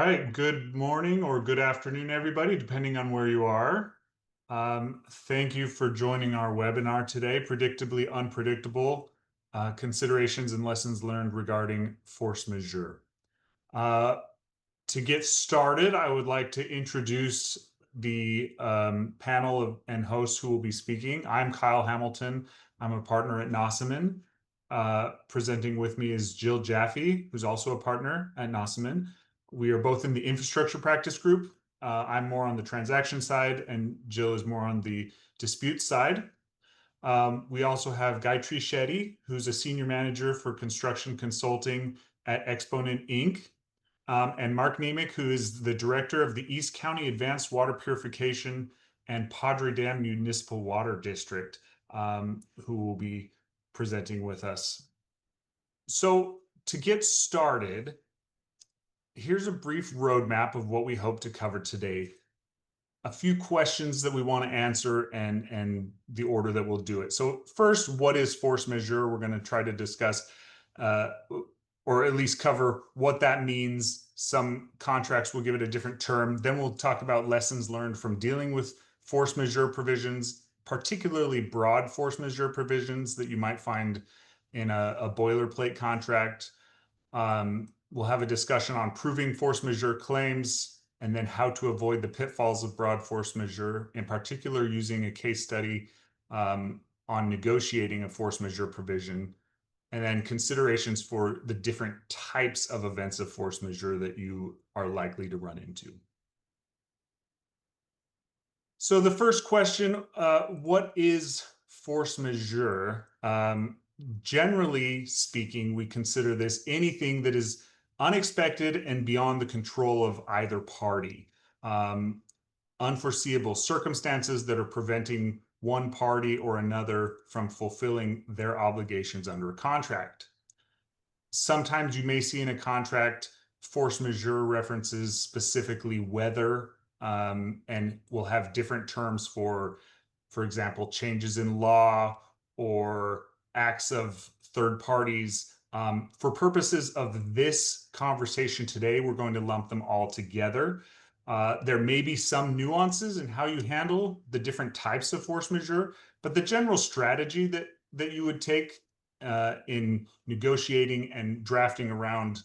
right, good morning or good afternoon, everybody, depending on where you are. Thank you for joining our webinar today, Predictably Unpredictable, Considerations and Lessons Learned Regarding Force Majeure. To get started, I would like to introduce the panel and hosts who will be speaking. I'm Kyle Hamilton. I'm a partner at Nossaman. Presenting with me is Jill Jaffe, who's also a partner at Nossaman. We are both in the infrastructure practice group. I'm more on the transaction side, and Jill is more on the dispute side. We also have Gayatri Shetty, who's a senior manager for construction consulting at Exponent Inc., and Mark Nemick, who is the director of the East County Advanced Water Purification and Padre Dam Municipal Water District, who will be presenting with us. So to get started, here's a brief roadmap of what we hope to cover today. A few questions that we want to answer and the order that we'll do it. So first, what is force majeure? We're going to try to discuss or at least cover what that means. Some contracts will give it a different term. Then we'll talk about lessons learned from dealing with force majeure provisions, particularly broad force majeure provisions that you might find in a boilerplate contract. We'll have a discussion on proving force majeure claims, and then how to avoid the pitfalls of broad force majeure, in particular using a case study on negotiating a force majeure provision, and then considerations for the different types of events of force majeure that you are likely to run into. So the first question, what is force majeure? Generally speaking, we consider this anything that is unexpected and beyond the control of either party. Unforeseeable circumstances that are preventing one party or another from fulfilling their obligations under a contract. Sometimes you may see in a contract force majeure references specifically weather, and we'll have different terms for example, changes in law or acts of third parties. For purposes of this conversation today, we're going to lump them all together. There may be some nuances in how you handle the different types of force majeure, but the general strategy that you would take in negotiating and drafting around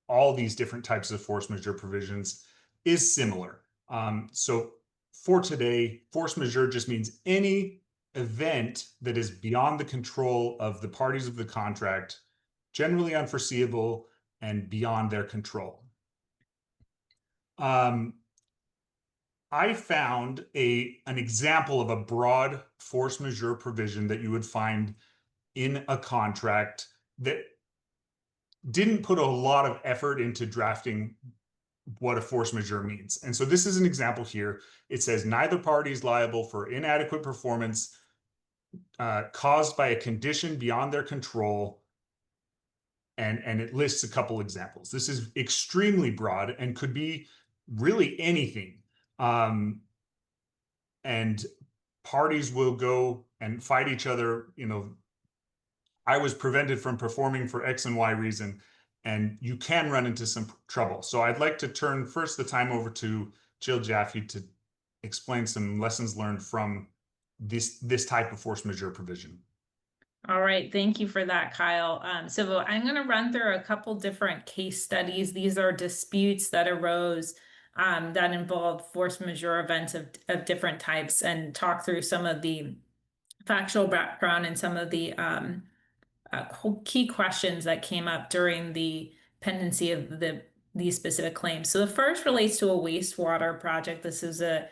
all these different types of force majeure provisions is similar. So for today, force majeure just means any event that is beyond the control of the parties of the contract, generally unforeseeable and beyond their control. I found an example of a broad force majeure provision that you would find in a contract that didn't put a lot of effort into drafting what a force majeure means. And so this is an example here. It says neither party is liable for inadequate performance caused by a condition beyond their control. And it lists a couple examples. This is extremely broad and could be really anything. And parties will go and fight each other. You know, I was prevented from performing for X and Y reason, and you can run into some trouble. So I'd like to turn first the time over to Jill Jaffe to explain some lessons learned from this type of force majeure provision. All right, thank you for that, Kyle. So I'm going to run through a couple different case studies. These are disputes that arose that involved force majeure events of different types, and talk through some of the factual background and some of the key questions that came up during the pendency of these specific claims. So the first relates to a wastewater project. This is a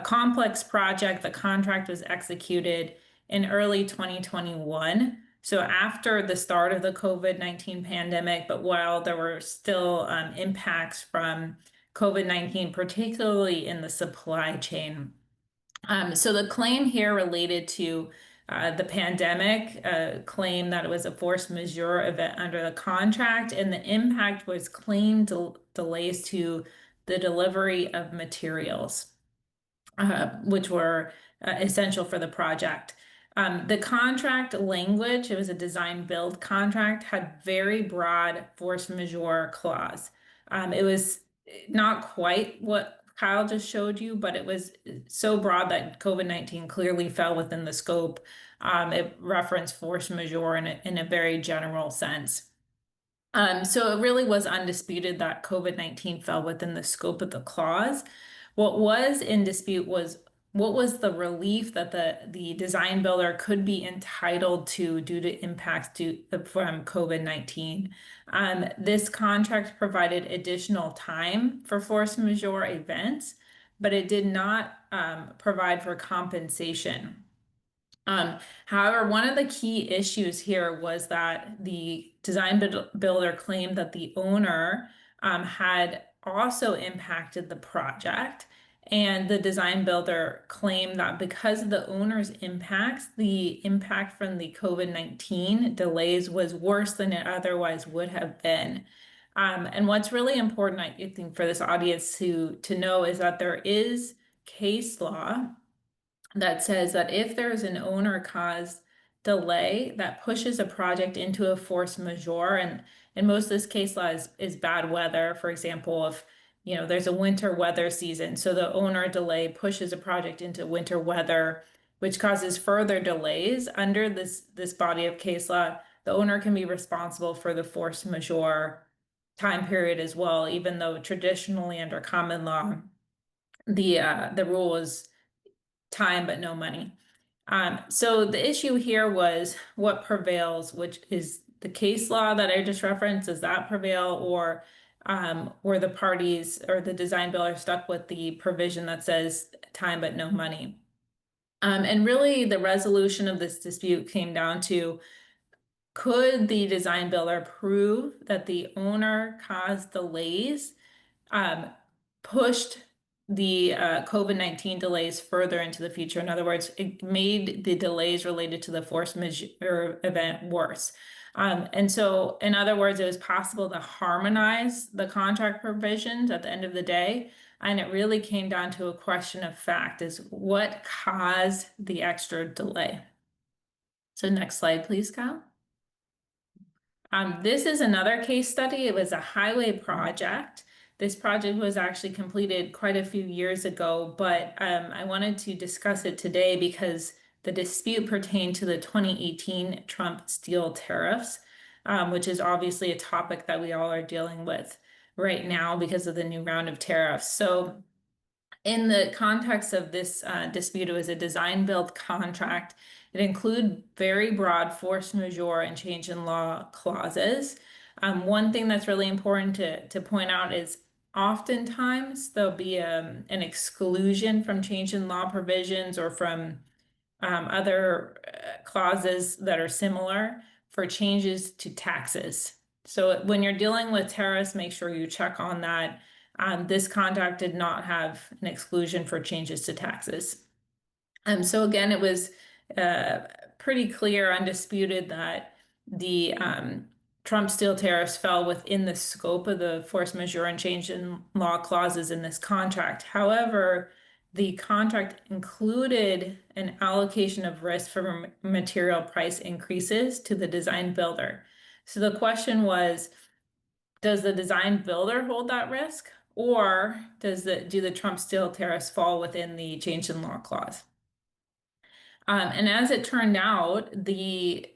complex project. The contract was executed in early 2021. So after the start of the COVID-19 pandemic, but while there were still impacts from COVID-19, particularly in the supply chain. So the claim here related to the pandemic, claim that it was a force majeure event under the contract, and the impact was claim delays to the delivery of materials, which were essential for the project. The contract language, it was a design build contract, had very broad force majeure clause. It was not quite what Kyle just showed you, but it was so broad that COVID-19 clearly fell within the scope. It referenced force majeure in a very general sense. So it really was undisputed that COVID-19 fell within the scope of the clause. What was in dispute was what was the relief that the design builder could be entitled to due to impacts from COVID-19. This contract provided additional time for force majeure events, but it did not provide for compensation. However, one of the key issues here was that the builder claimed that the owner had also impacted the project. And the design builder claimed that because of the owner's impacts, the impact from the COVID-19 delays was worse than it otherwise would have been. And what's really important, I think, for this audience to know is that there is case law that says that if there is an owner caused delay that pushes a project into a force majeure, and in most of this case law is bad weather. For example, if there's a winter weather season, so the owner delay pushes a project into winter weather, which causes further delays under this body of case law, the owner can be responsible for the force majeure time period as well, even though traditionally under common law, the rule is time but no money. So the issue here was what prevails, which is the case law that I just referenced, does that prevail, or the parties or the design builder stuck with the provision that says time but no money. And really the resolution of this dispute came down to, could the design builder prove that the owner caused delays, pushed the COVID-19 delays further into the future? In other words, it made the delays related to the force majeure event worse. And so, in other words, it was possible to harmonize the contract provisions at the end of the day. And it really came down to a question of fact, is what caused the extra delay? So next slide, please, Kyle. This is another case study. It was a highway project. This project was actually completed quite a few years ago, but I wanted to discuss it today because the dispute pertained to the 2018 Trump steel tariffs, which is obviously a topic that we all are dealing with right now because of the new round of tariffs. So in the context of this dispute, it was a design build contract. It included very broad force majeure and change in law clauses. One thing that's really important to point out is oftentimes there'll be an exclusion from change in law provisions or from other clauses that are similar for changes to taxes. So when you're dealing with tariffs, make sure you check on that. This contract did not have an exclusion for changes to taxes. So again, it was pretty clear, undisputed, that the Trump steel tariffs fell within the scope of the force majeure and change in law clauses in this contract. However, the contract included an allocation of risk for material price increases to the design builder. So the question was, does the design builder hold that risk, or do the Trump steel tariffs fall within the change in law clause? And as it turned out, the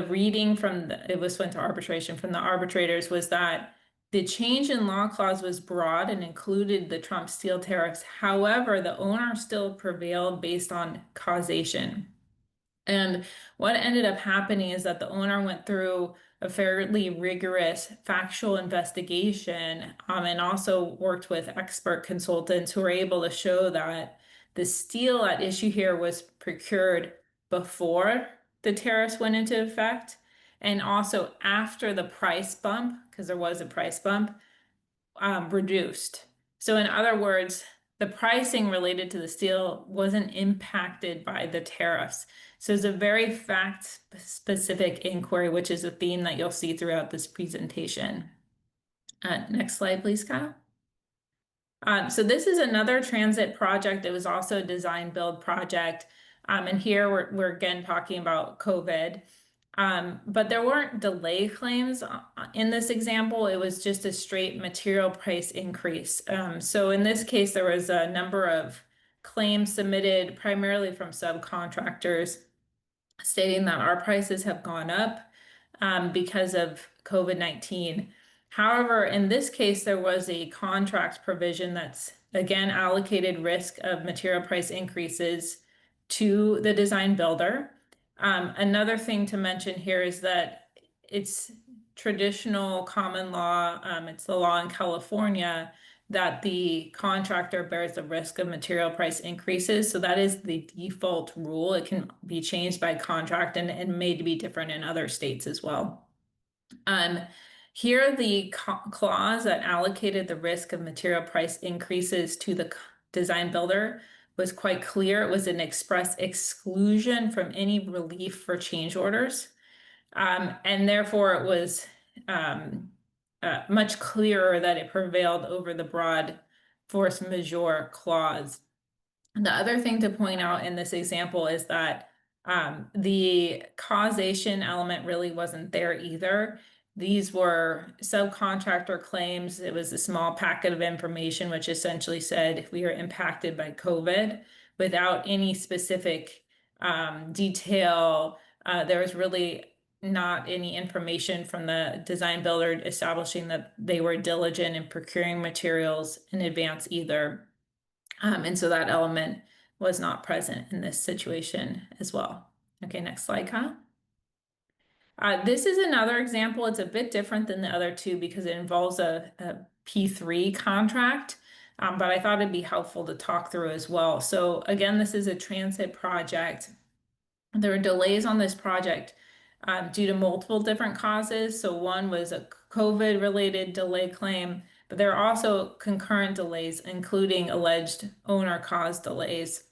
reading from it went to arbitration from the arbitrators was that the change in law clause was broad and included the Trump steel tariffs. However, the owner still prevailed based on causation. And what ended up happening is that the owner went through a fairly rigorous factual investigation, and also worked with expert consultants who were able to show that the steel at issue here was procured before the tariffs went into effect, and also after the price bump, because there was a price bump, reduced. So in other words, the pricing related to the steel wasn't impacted by the tariffs. So it's a very fact-specific inquiry, which is a theme that you'll see throughout this presentation. Next slide, please, Kyle. So this is another transit project. It was also a design build project. And here we're again talking about COVID. But there weren't delay claims in this example. It was just a straight material price increase. So in this case, there was a number of claims submitted primarily from subcontractors stating that our prices have gone up because of COVID-19. However, in this case, there was a contract provision that's again allocated risk of material price increases to the design builder. Another thing to mention here is that it's traditional common law, it's the law in California that the contractor bears the risk of material price increases. So that is the default rule. It can be changed by contract and made to be different in other states as well. Here, the clause that allocated the risk of material price increases to the design builder was quite clear. It was an express exclusion from any relief for change orders. And therefore, it was much clearer that it prevailed over the broad force majeure clause. The other thing to point out in this example is that the causation element really wasn't there either. These were subcontractor claims. It was a small packet of information which essentially said we are impacted by COVID without any specific detail. There was really not any information from the design builder establishing that they were diligent in procuring materials in advance either. And so that element was not present in this situation as well. Okay, next slide, Kyle. This is another example. It's a bit different than the other two because it involves a P3 contract, but I thought it'd be helpful to talk through as well. So again, this is a transit project. There were delays on this project due to multiple different causes. So one was a COVID-related delay claim, but there are also concurrent delays, including alleged owner-caused delays.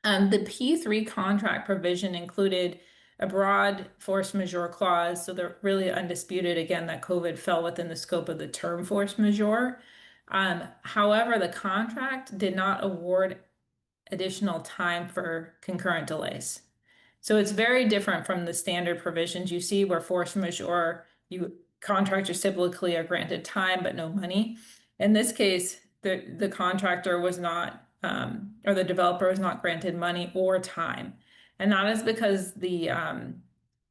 The P3 contract provision included a broad force majeure clause, so they're really undisputed again that COVID fell within the scope of the term force majeure. However, the contract did not award additional time for concurrent delays. So it's very different from the standard provisions you see where force majeure, contractors typically are granted time but no money. In this case, the contractor was not, or the developer was not granted money or time. And that is because the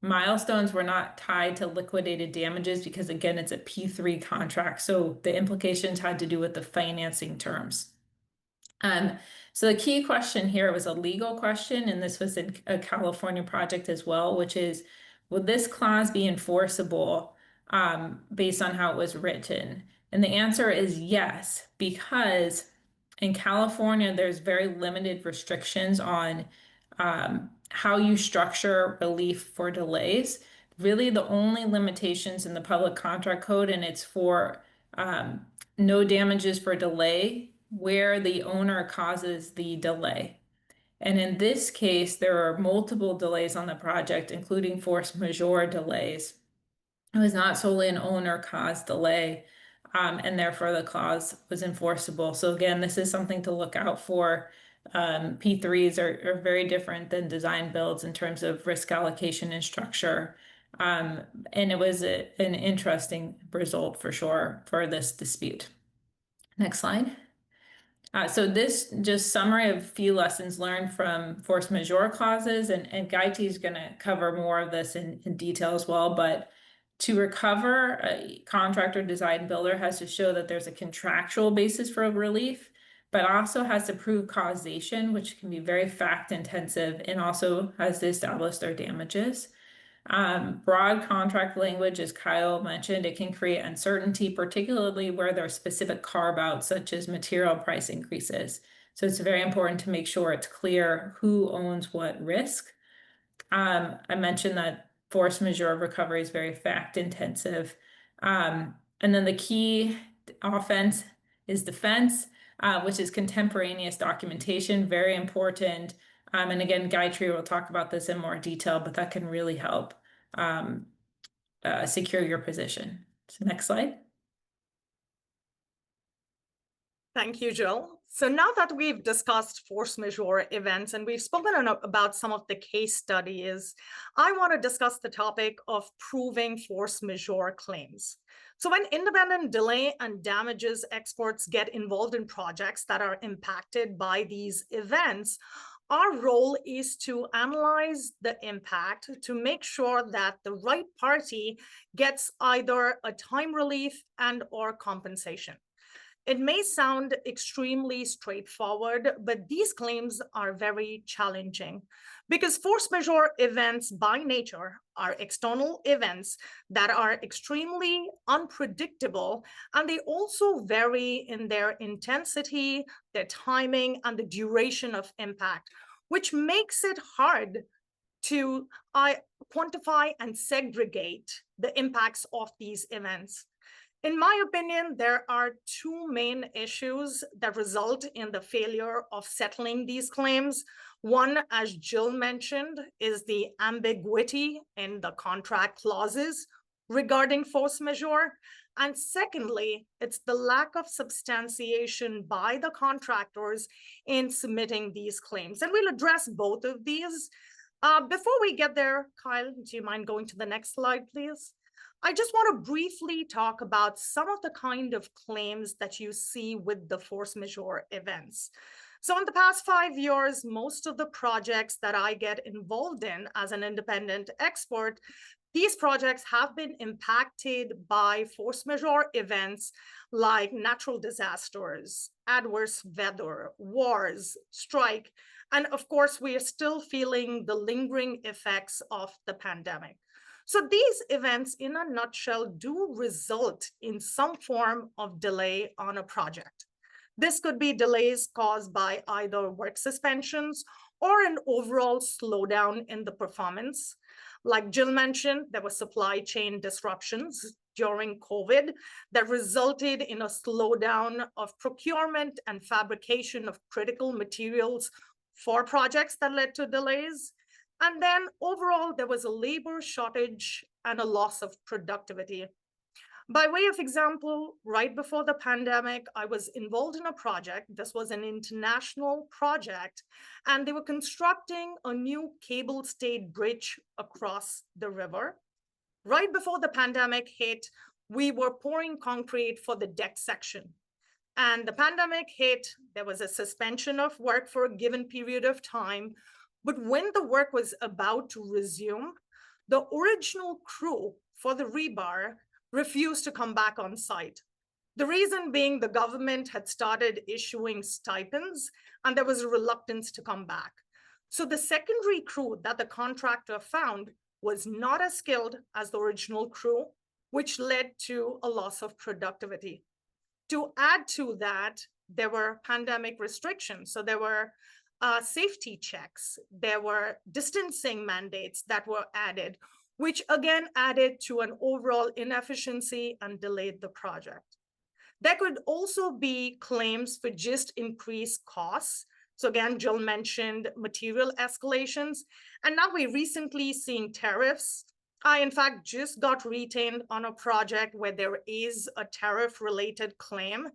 milestones were not tied to liquidated damages because again, it's a P3 contract. So the implications had to do with the financing terms. So the key question here was a legal question, and this was a California project as well, which is, would this clause be enforceable based on how it was written? And the answer is yes, because in California, there's very limited restrictions on how you structure relief for delays. Really, the only limitations in the public contract code, and it's for no damages for delay where the owner causes the delay. And in this case, there are multiple delays on the project, including force majeure delays. It was not solely an owner-caused delay, and therefore the clause was enforceable. So again, this is something to look out for. P3s are very different than design builds in terms of risk allocation and structure. And it was an interesting result for sure for this dispute. Next slide. So this just summary of a few lessons learned from force majeure clauses, and Gayatri is going to cover more of this in detail as well. But to recover, a contractor design builder has to show that there's a contractual basis for relief, but also has to prove causation, which can be very fact intensive, and also has to establish their damages. Broad contract language, as Kyle mentioned, it can create uncertainty, particularly where there are specific carve-outs such as material price increases. So it's very important to make sure it's clear who owns what risk. I mentioned that force majeure recovery is very fact intensive. And then the key offense is defense, which is contemporaneous documentation, very important. And again, Gayatri will talk about this in more detail, but that can really help secure your position. So next slide. Thank you, Jill. So now that we've discussed force majeure events and we've spoken about some of the case studies, I want to discuss the topic of proving force majeure claims. So when independent delay and damages experts get involved in projects that are impacted by these events, our role is to analyze the impact to make sure that the right party gets either a time relief and or compensation. It may sound extremely straightforward, but these claims are very challenging because force majeure events by nature are external events that are extremely unpredictable, and they also vary in their intensity, their timing, and the duration of impact, which makes it hard to quantify and segregate the impacts of these events. In my opinion, there are two main issues that result in the failure of settling these claims. One, as Jill mentioned, is the ambiguity in the contract clauses regarding force majeure. And secondly, it's the lack of substantiation by the contractors in submitting these claims. And we'll address both of these. Before we get there, Kyle, do you mind going to the next slide, please? I just want to briefly talk about some of the kind of claims that you see with the force majeure events. So in the past 5 years, most of the projects that I get involved in as an independent expert, these projects have been impacted by force majeure events like natural disasters, adverse weather, wars, strike, and of course, we are still feeling the lingering effects of the pandemic. So these events, in a nutshell, do result in some form of delay on a project. This could be delays caused by either work suspensions or an overall slowdown in the performance. Like Jill mentioned, there were supply chain disruptions during COVID that resulted in a slowdown of procurement and fabrication of critical materials for projects that led to delays. And then overall, there was a labor shortage and a loss of productivity. By way of example, right before the pandemic, I was involved in a project. This was an international project, and they were constructing a new cable-stayed bridge across the river. Right before the pandemic hit, we were pouring concrete for the deck section. And the pandemic hit, there was a suspension of work for a given period of time. But when the work was about to resume, the original crew for the rebar refused to come back on site. The reason being the government had started issuing stipends and there was a reluctance to come back. So the secondary crew that the contractor found was not as skilled as the original crew, which led to a loss of productivity. To add to that, there were pandemic restrictions. So there were safety checks, there were distancing mandates that were added, which again added to an overall inefficiency and delayed the project. There could also be claims for just increased costs. So again, Jill mentioned material escalations, and now we're recently seeing tariffs. I, in fact, just got retained on a project where there is a tariff-related claim,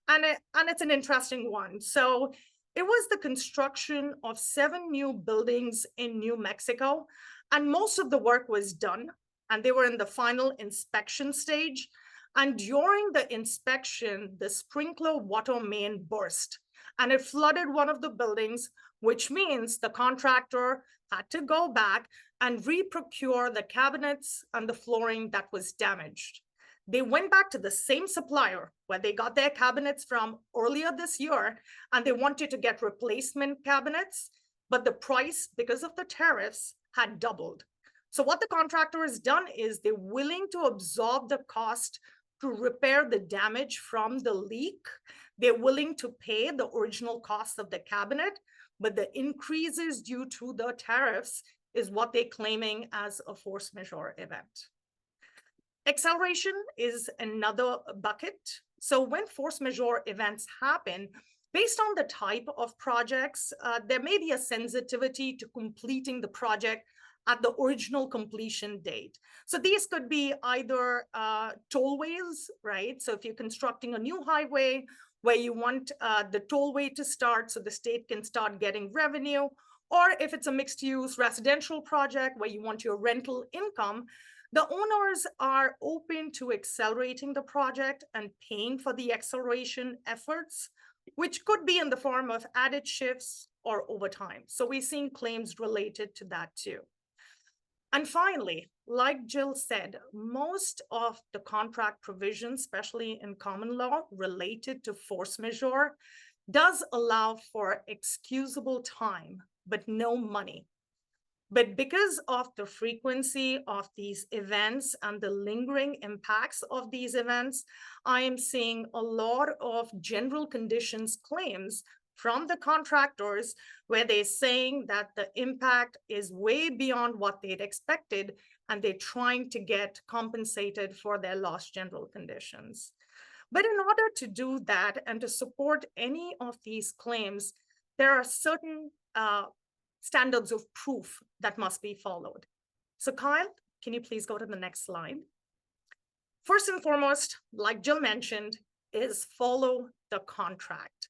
and it's an interesting one. So it was the construction of 7 new buildings in New Mexico, and most of the work was done, and they were in the final inspection stage. And during the inspection, the sprinkler water main burst, and it flooded one of the buildings, which means the contractor had to go back and reprocure the cabinets and the flooring that was damaged. They went back to the same supplier where they got their cabinets from earlier this year, and they wanted to get replacement cabinets, but the price, because of the tariffs, had doubled. So what the contractor has done is they're willing to absorb the cost to repair the damage from the leak. They're willing to pay the original cost of the cabinet, but the increases due to the tariffs is what they're claiming as a force majeure event. Acceleration is another bucket. So when force majeure events happen, based on the type of projects, there may be a sensitivity to completing the project at the original completion date. So these could be either tollways, right? So if you're constructing a new highway, where you want the tollway to start so the state can start getting revenue, or if it's a mixed use residential project where you want your rental income, the owners are open to accelerating the project and paying for the acceleration efforts, which could be in the form of added shifts or overtime. So we're seeing claims related to that too. And finally, like Jill said, most of the contract provisions, especially in common law related to force majeure, does allow for excusable time, but no money. But because of the frequency of these events and the lingering impacts of these events, I am seeing a lot of general conditions claims from the contractors where they're saying that the impact is way beyond what they'd expected, and they're trying to get compensated for their lost general conditions. But in order to do that and to support any of these claims, there are certain standards of proof that must be followed. So Kyle, can you please go to the next slide? First and foremost, like Jill mentioned, is follow the contract.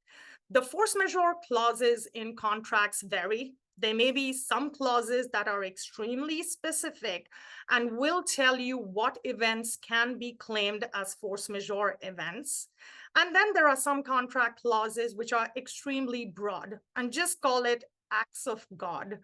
The force majeure clauses in contracts vary. There may be some clauses that are extremely specific and will tell you what events can be claimed as force majeure events. And then there are some contract clauses which are extremely broad and just call it acts of God.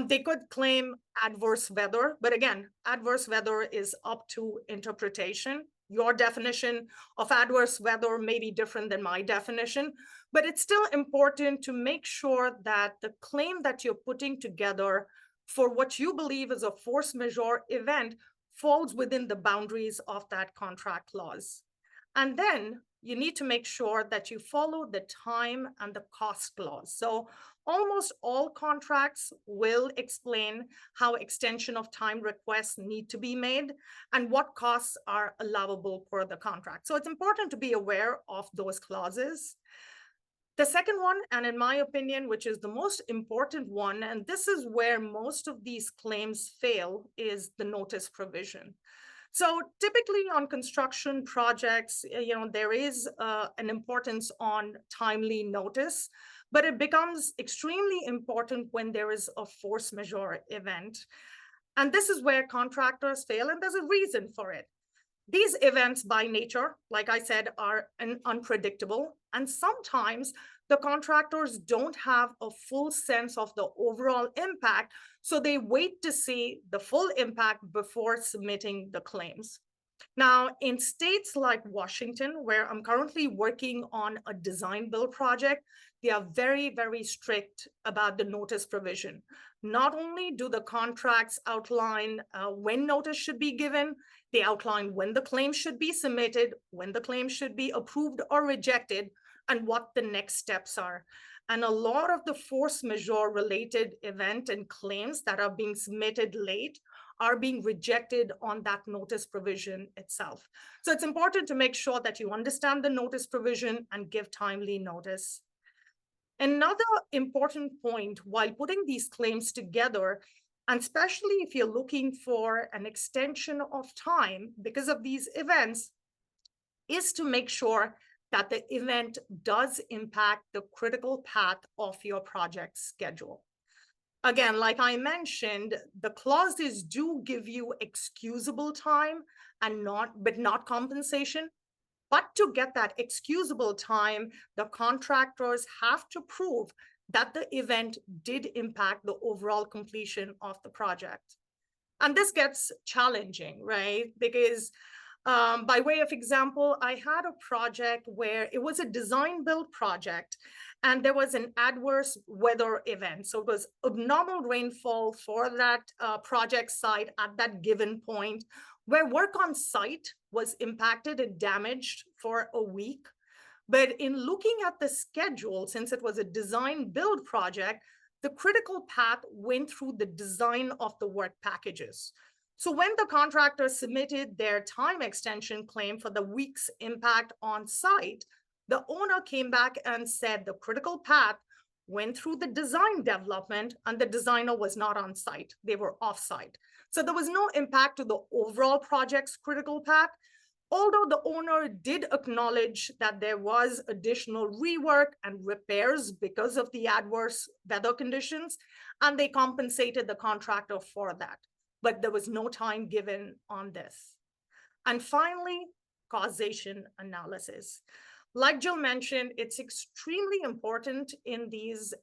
They could claim adverse weather, but again, adverse weather is up to interpretation. Your definition of adverse weather may be different than my definition, but it's still important to make sure that the claim that you're putting together for what you believe is a force majeure event falls within the boundaries of that contract clause. And then you need to make sure that you follow the time and the cost clause. So almost all contracts will explain how extension of time requests need to be made and what costs are allowable per the contract. So it's important to be aware of those clauses. The second one, and in my opinion, which is the most important one, and this is where most of these claims fail, is the notice provision. So typically on construction projects, there is an importance on timely notice, but it becomes extremely important when there is a force majeure event. And this is where contractors fail, and there's a reason for it. These events by nature, like I said, are unpredictable, and sometimes the contractors don't have a full sense of the overall impact, so they wait to see the full impact before submitting the claims. Now, in states like Washington, where I'm currently working on a design build project, they are very, very strict about the notice provision. Not only do the contracts outline when notice should be given, they outline when the claim should be submitted, when the claim should be approved or rejected, and what the next steps are. And a lot of the force majeure related event and claims that are being submitted late are being rejected on that notice provision itself. So it's important to make sure that you understand the notice provision and give timely notice. Another important point while putting these claims together, and especially if you're looking for an extension of time because of these events, is to make sure that the event does impact the critical path of your project schedule. Again, like I mentioned, the clauses do give you excusable time but not compensation. But to get that excusable time, the contractors have to prove that the event did impact the overall completion of the project. And this gets challenging, right? Because by way of example, I had a project where it was a design build project and there was an adverse weather event. So it was abnormal rainfall for that project site at that given point, where work on site was impacted and damaged for a week. But in looking at the schedule, since it was a design build project, the critical path went through the design of the work packages. So when the contractor submitted their time extension claim for the week's impact on site, the owner came back and said the critical path went through the design development and the designer was not on site. They were off site. So there was no impact to the overall project's critical path, Although the owner did acknowledge that there was additional rework and repairs because of the adverse weather conditions, and they compensated the contractor for that, but there was no time given on this. And finally, causation analysis. Like Jill mentioned, it's extremely important in these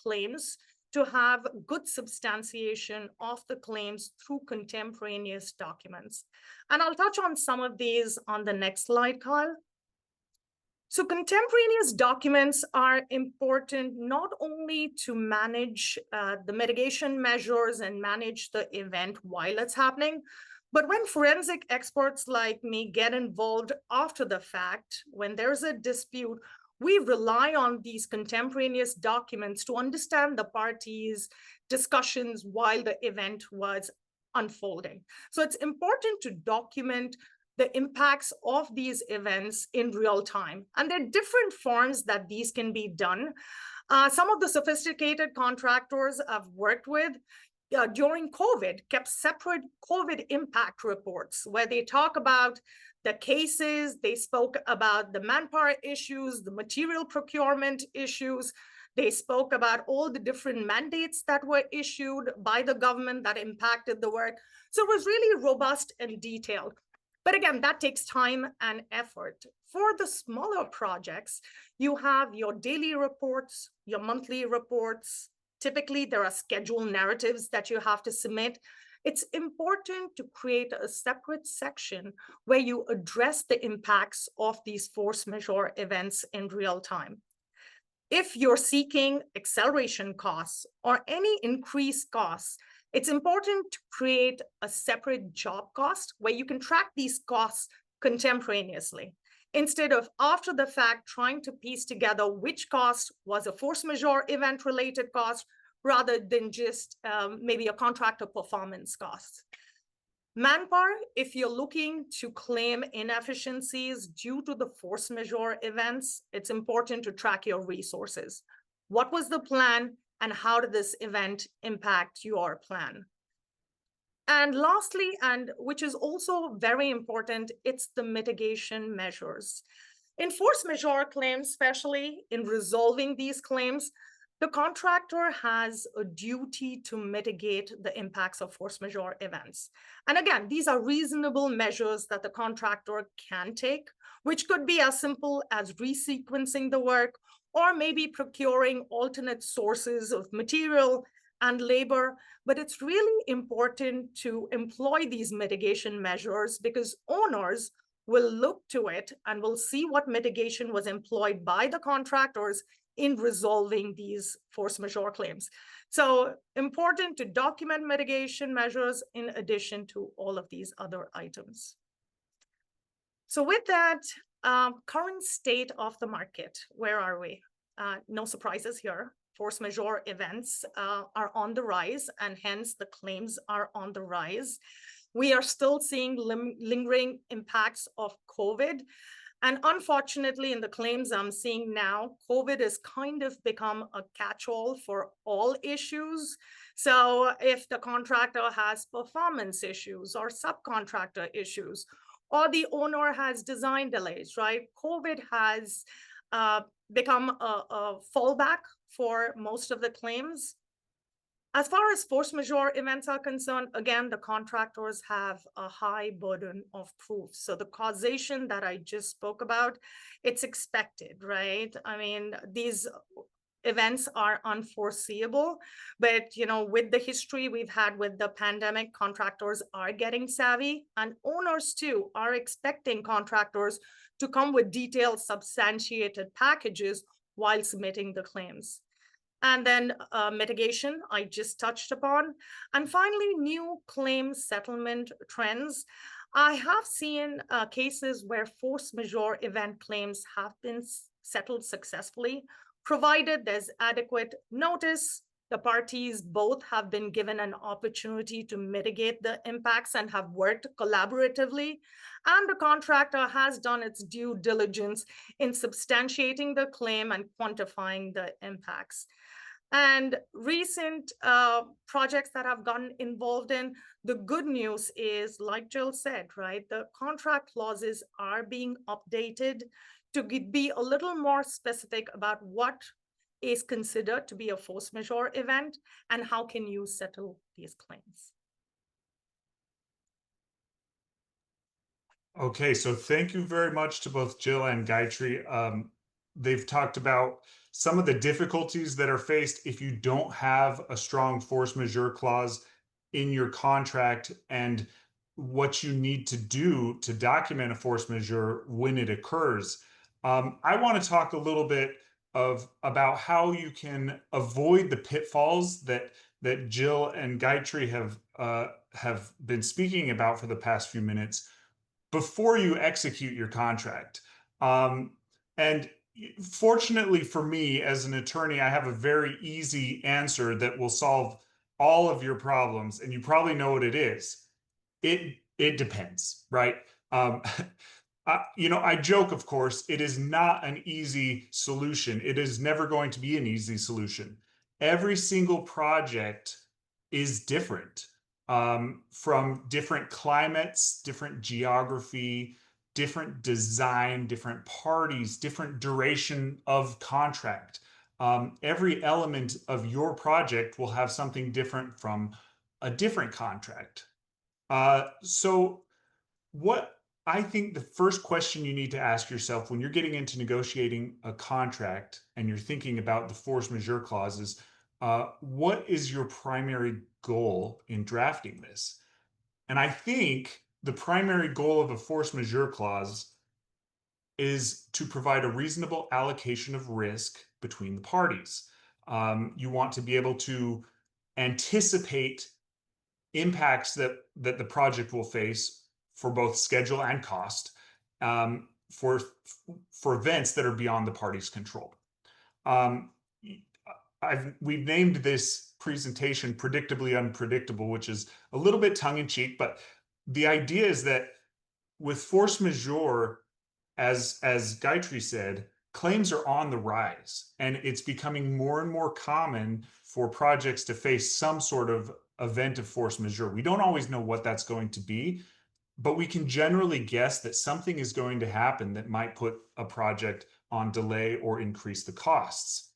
claims to have good substantiation of the claims through contemporaneous documents. And I'll touch on some of these on the next slide, Kyle. So contemporaneous documents are important not only to manage the mitigation measures and manage the event while it's happening, but when forensic experts like me get involved after the fact, when there's a dispute, we rely on these contemporaneous documents to understand the parties' discussions while the event was unfolding. So it's important to document the impacts of these events in real time. And there are different forms that these can be done. Some of the sophisticated contractors I've worked with during COVID kept separate COVID impact reports where they talk about the cases, they spoke about the manpower issues, the material procurement issues, they spoke about all the different mandates that were issued by the government that impacted the work. So it was really robust and detailed. But again, that takes time and effort. For the smaller projects, you have your daily reports, your monthly reports. Typically, there are scheduled narratives that you have to submit. It's important to create a separate section where you address the impacts of these force majeure events in real time. If you're seeking acceleration costs or any increased costs, it's important to create a separate job cost where you can track these costs contemporaneously, instead of after the fact trying to piece together which cost was a force majeure event related cost rather than just maybe a contractor performance cost. Manpower, if you're looking to claim inefficiencies due to the force majeure events, it's important to track your resources. What was the plan and how did this event impact your plan? And lastly, and which is also very important, it's the mitigation measures. In force majeure claims, especially in resolving these claims, the contractor has a duty to mitigate the impacts of force majeure events. And again, these are reasonable measures that the contractor can take, which could be as simple as resequencing the work or maybe procuring alternate sources of material and labor. But it's really important to employ these mitigation measures because owners will look to it and will see what mitigation was employed by the contractors in resolving these force majeure claims. So important to document mitigation measures in addition to all of these other items. So with that, current state of the market, where are we? No surprises here. Force majeure events are on the rise, and hence the claims are on the rise. We are still seeing lingering impacts of COVID. And unfortunately, in the claims I'm seeing now, COVID has kind of become a catch-all for all issues. So if the contractor has performance issues or subcontractor issues, or the owner has design delays, right? COVID has become a fallback for most of the claims. As far as force majeure events are concerned, again, the contractors have a high burden of proof. So the causation that I just spoke about, it's expected, right? I mean, these events are unforeseeable, but with the history we've had with the pandemic, contractors are getting savvy, and owners too are expecting contractors to come with detailed substantiated packages while submitting the claims. And then mitigation, I just touched upon. And finally, new claim settlement trends. I have seen cases where force majeure event claims have been settled successfully, provided there's adequate notice. The parties both have been given an opportunity to mitigate the impacts and have worked collaboratively. And the contractor has done its due diligence in substantiating the claim and quantifying the impacts. And recent projects that I've gotten involved in, the good news is, like Jill said, right, the contract clauses are being updated to be a little more specific about what is considered to be a force majeure event and how can you settle these claims. Okay, so thank you very much to both Jill and Gayatri. They've talked about some of the difficulties that are faced if you don't have a strong force majeure clause in your contract and what you need to do to document a force majeure when it occurs. I want to talk a little bit about how you can avoid the pitfalls that Jill and Gayatri have been speaking about for the past few minutes before you execute your contract. And fortunately for me, as an attorney, I have a very easy answer that will solve all of your problems. And you probably know what it is. It depends, right? I joke, of course, it is not an easy solution. It is never going to be an easy solution. Every single project is different, from different climates, different geography, different design, different parties, different duration of contract. Every element of your project will have something different from a different contract. So what I think the first question you need to ask yourself when you're getting into negotiating a contract and you're thinking about the force majeure clauses, what is your primary goal in drafting this? And I think the primary goal of a force majeure clause is to provide a reasonable allocation of risk between the parties. You want to be able to anticipate impacts that the project will face for both schedule and cost, for events that are beyond the party's control. Um, we've named this presentation Predictably Unpredictable, which is a little bit tongue in cheek, but the idea is that with force majeure, as Gayatri said, claims are on the rise, and it's becoming more and more common for projects to face some sort of event of force majeure. We don't always know what that's going to be, but we can generally guess that something is going to happen that might put a project on delay or increase the costs.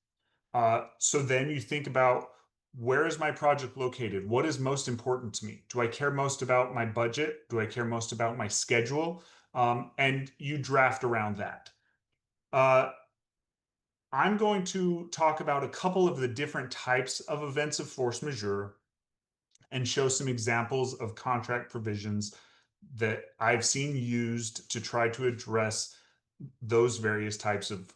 So then you think about, where is my project located? What is most important to me? Do I care most about my budget? Do I care most about my schedule? And you draft around that. I'm going to talk about a couple of the different types of events of force majeure and show some examples of contract provisions that I've seen used to try to address those various types of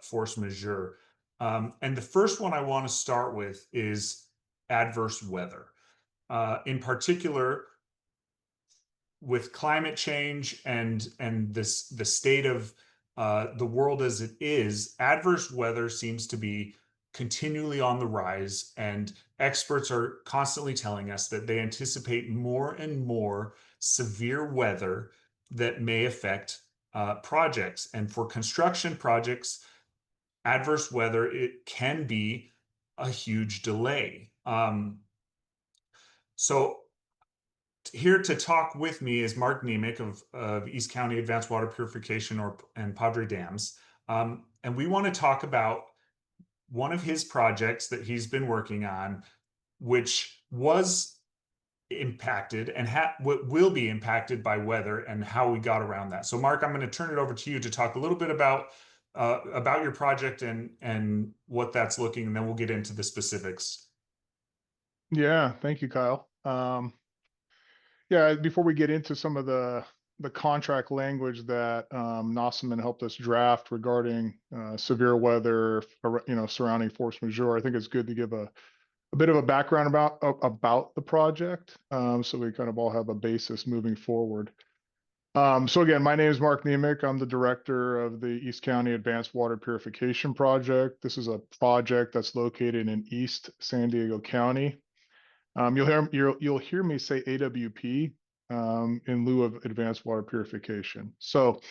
force majeure. And the first one I want to start with is adverse weather. In particular, with climate change and the state of the world as it is, adverse weather seems to be continually on the rise, and experts are constantly telling us that they anticipate more and more severe weather that may affect projects. And for construction projects, adverse weather, it can be a huge delay. So here to talk with me is Mark Nemec of East County Advanced Water Purification and Padre Dams. And we want to talk about one of his projects that he's been working on, which was impacted and will be impacted by weather, and how we got around that. So Mark, I'm going to turn it over to you to talk a little bit about your project and what that's looking, and then we'll get into the specifics. Yeah, thank you, Kyle. Yeah, before we get into some of the contract language that Nossaman helped us draft regarding severe weather, surrounding force majeure, I think it's good to give a bit of a background about the project, so we kind of all have a basis moving forward. So again, my name is Mark Nemec. I'm the director of the East County Advanced Water Purification Project. This is a project that's located in East San Diego County. You'll hear me say AWP in lieu of advanced water purification. So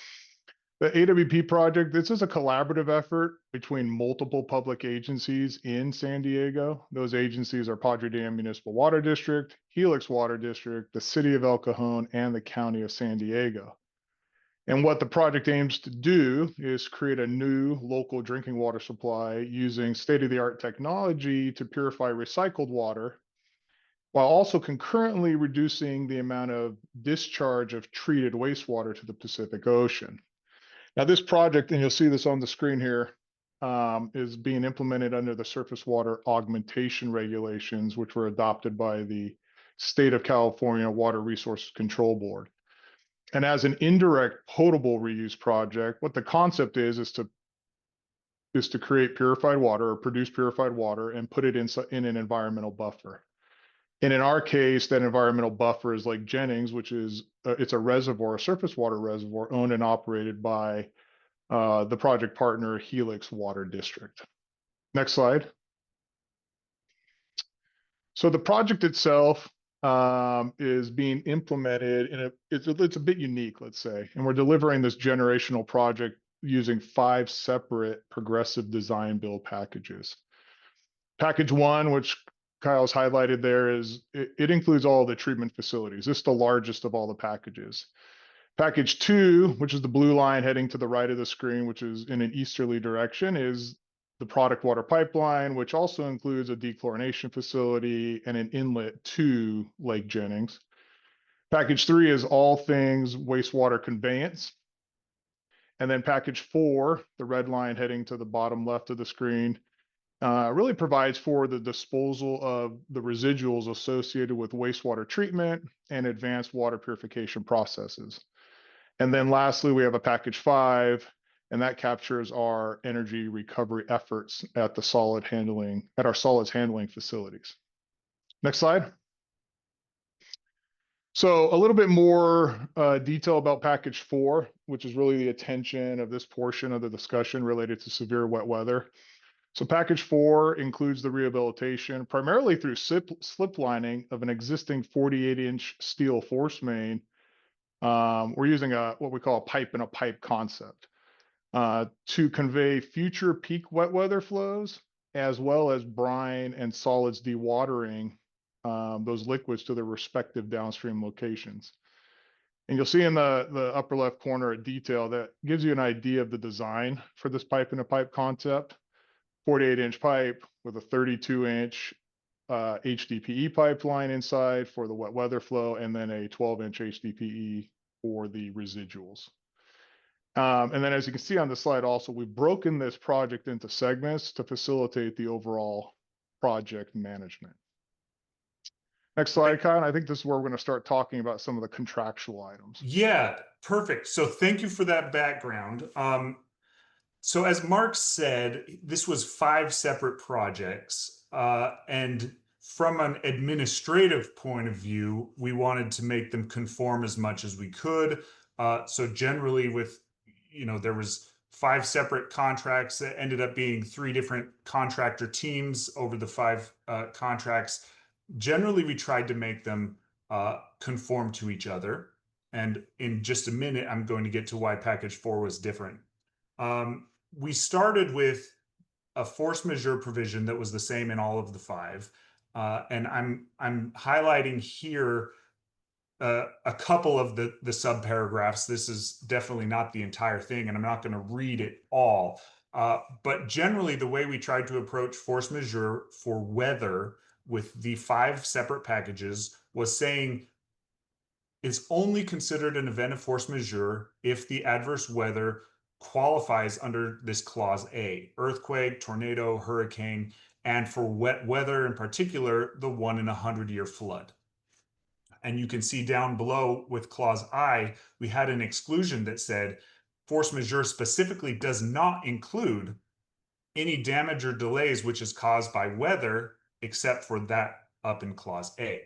The AWP project, this is a collaborative effort between multiple public agencies in San Diego. Those agencies are Padre Dam Municipal Water District, Helix Water District, the City of El Cajon, and the County of San Diego. And what the project aims to do is create a new local drinking water supply using state-of-the-art technology to purify recycled water, while also concurrently reducing the amount of discharge of treated wastewater to the Pacific Ocean. Now, this project, and you'll see this on the screen here, is being implemented under the surface water augmentation regulations, which were adopted by the State of California Water Resources Control Board. And as an indirect potable reuse project, what the concept is to create purified water or produce purified water and put it in an environmental buffer. And in our case, that environmental buffer is like Jennings, which is it's a reservoir, a surface water reservoir owned and operated by the project partner Helix Water District. Next slide. So the project itself is being implemented in it's a bit unique, let's say, and we're delivering this generational project using 5 separate progressive design build packages. Package 1, which Kyle's highlighted there, it includes all the treatment facilities. This is the largest of all the packages. Package 2, which is the blue line heading to the right of the screen, which is in an easterly direction, is the product water pipeline, which also includes a dechlorination facility and an inlet to Lake Jennings. Package 3 is all things wastewater conveyance. And then package 4, the red line heading to the bottom left of the screen, really provides for the disposal of the residuals associated with wastewater treatment and advanced water purification processes. And then lastly, we have a package 5, and that captures our energy recovery efforts at our solids handling facilities. Next slide. So a little bit more detail about package 4, which is really the attention of this portion of the discussion related to severe wet weather. So package 4 includes the rehabilitation, primarily through slip lining of an existing 48-inch steel force main. We're using what we call a pipe in a pipe concept to convey future peak wet weather flows, as well as brine and solids dewatering those liquids to their respective downstream locations. And you'll see in the upper left corner a detail that gives you an idea of the design for this pipe in a pipe concept. 48-inch pipe with a 32-inch HDPE pipeline inside for the wet weather flow, and then a 12-inch HDPE for the residuals. And then as you can see on the slide also, we've broken this project into segments to facilitate the overall project management. Next slide, Kyle. I think this is where we're going to start talking about some of the contractual items. Yeah, perfect. So thank you for that background. So as Mark said, this was 5 separate projects, and from an administrative point of view, we wanted to make them conform as much as we could. So generally there was 5 separate contracts that ended up being 3 different contractor teams over the 5 contracts. Generally, we tried to make them conform to each other. And in just a minute, I'm going to get to why package 4 was different. We started with a force majeure provision that was the same in all of the 5. And I'm highlighting here a couple of the subparagraphs. This is definitely not the entire thing, and I'm not going to read it all. But generally, the way we tried to approach force majeure for weather with the 5 separate packages was saying it's only considered an event of force majeure if the adverse weather qualifies under this clause A: earthquake, tornado, hurricane, and for wet weather in particular, the 1 in 100-year flood. And you can see down below with clause I, we had an exclusion that said force majeure specifically does not include any damage or delays which is caused by weather, except for that up in clause A.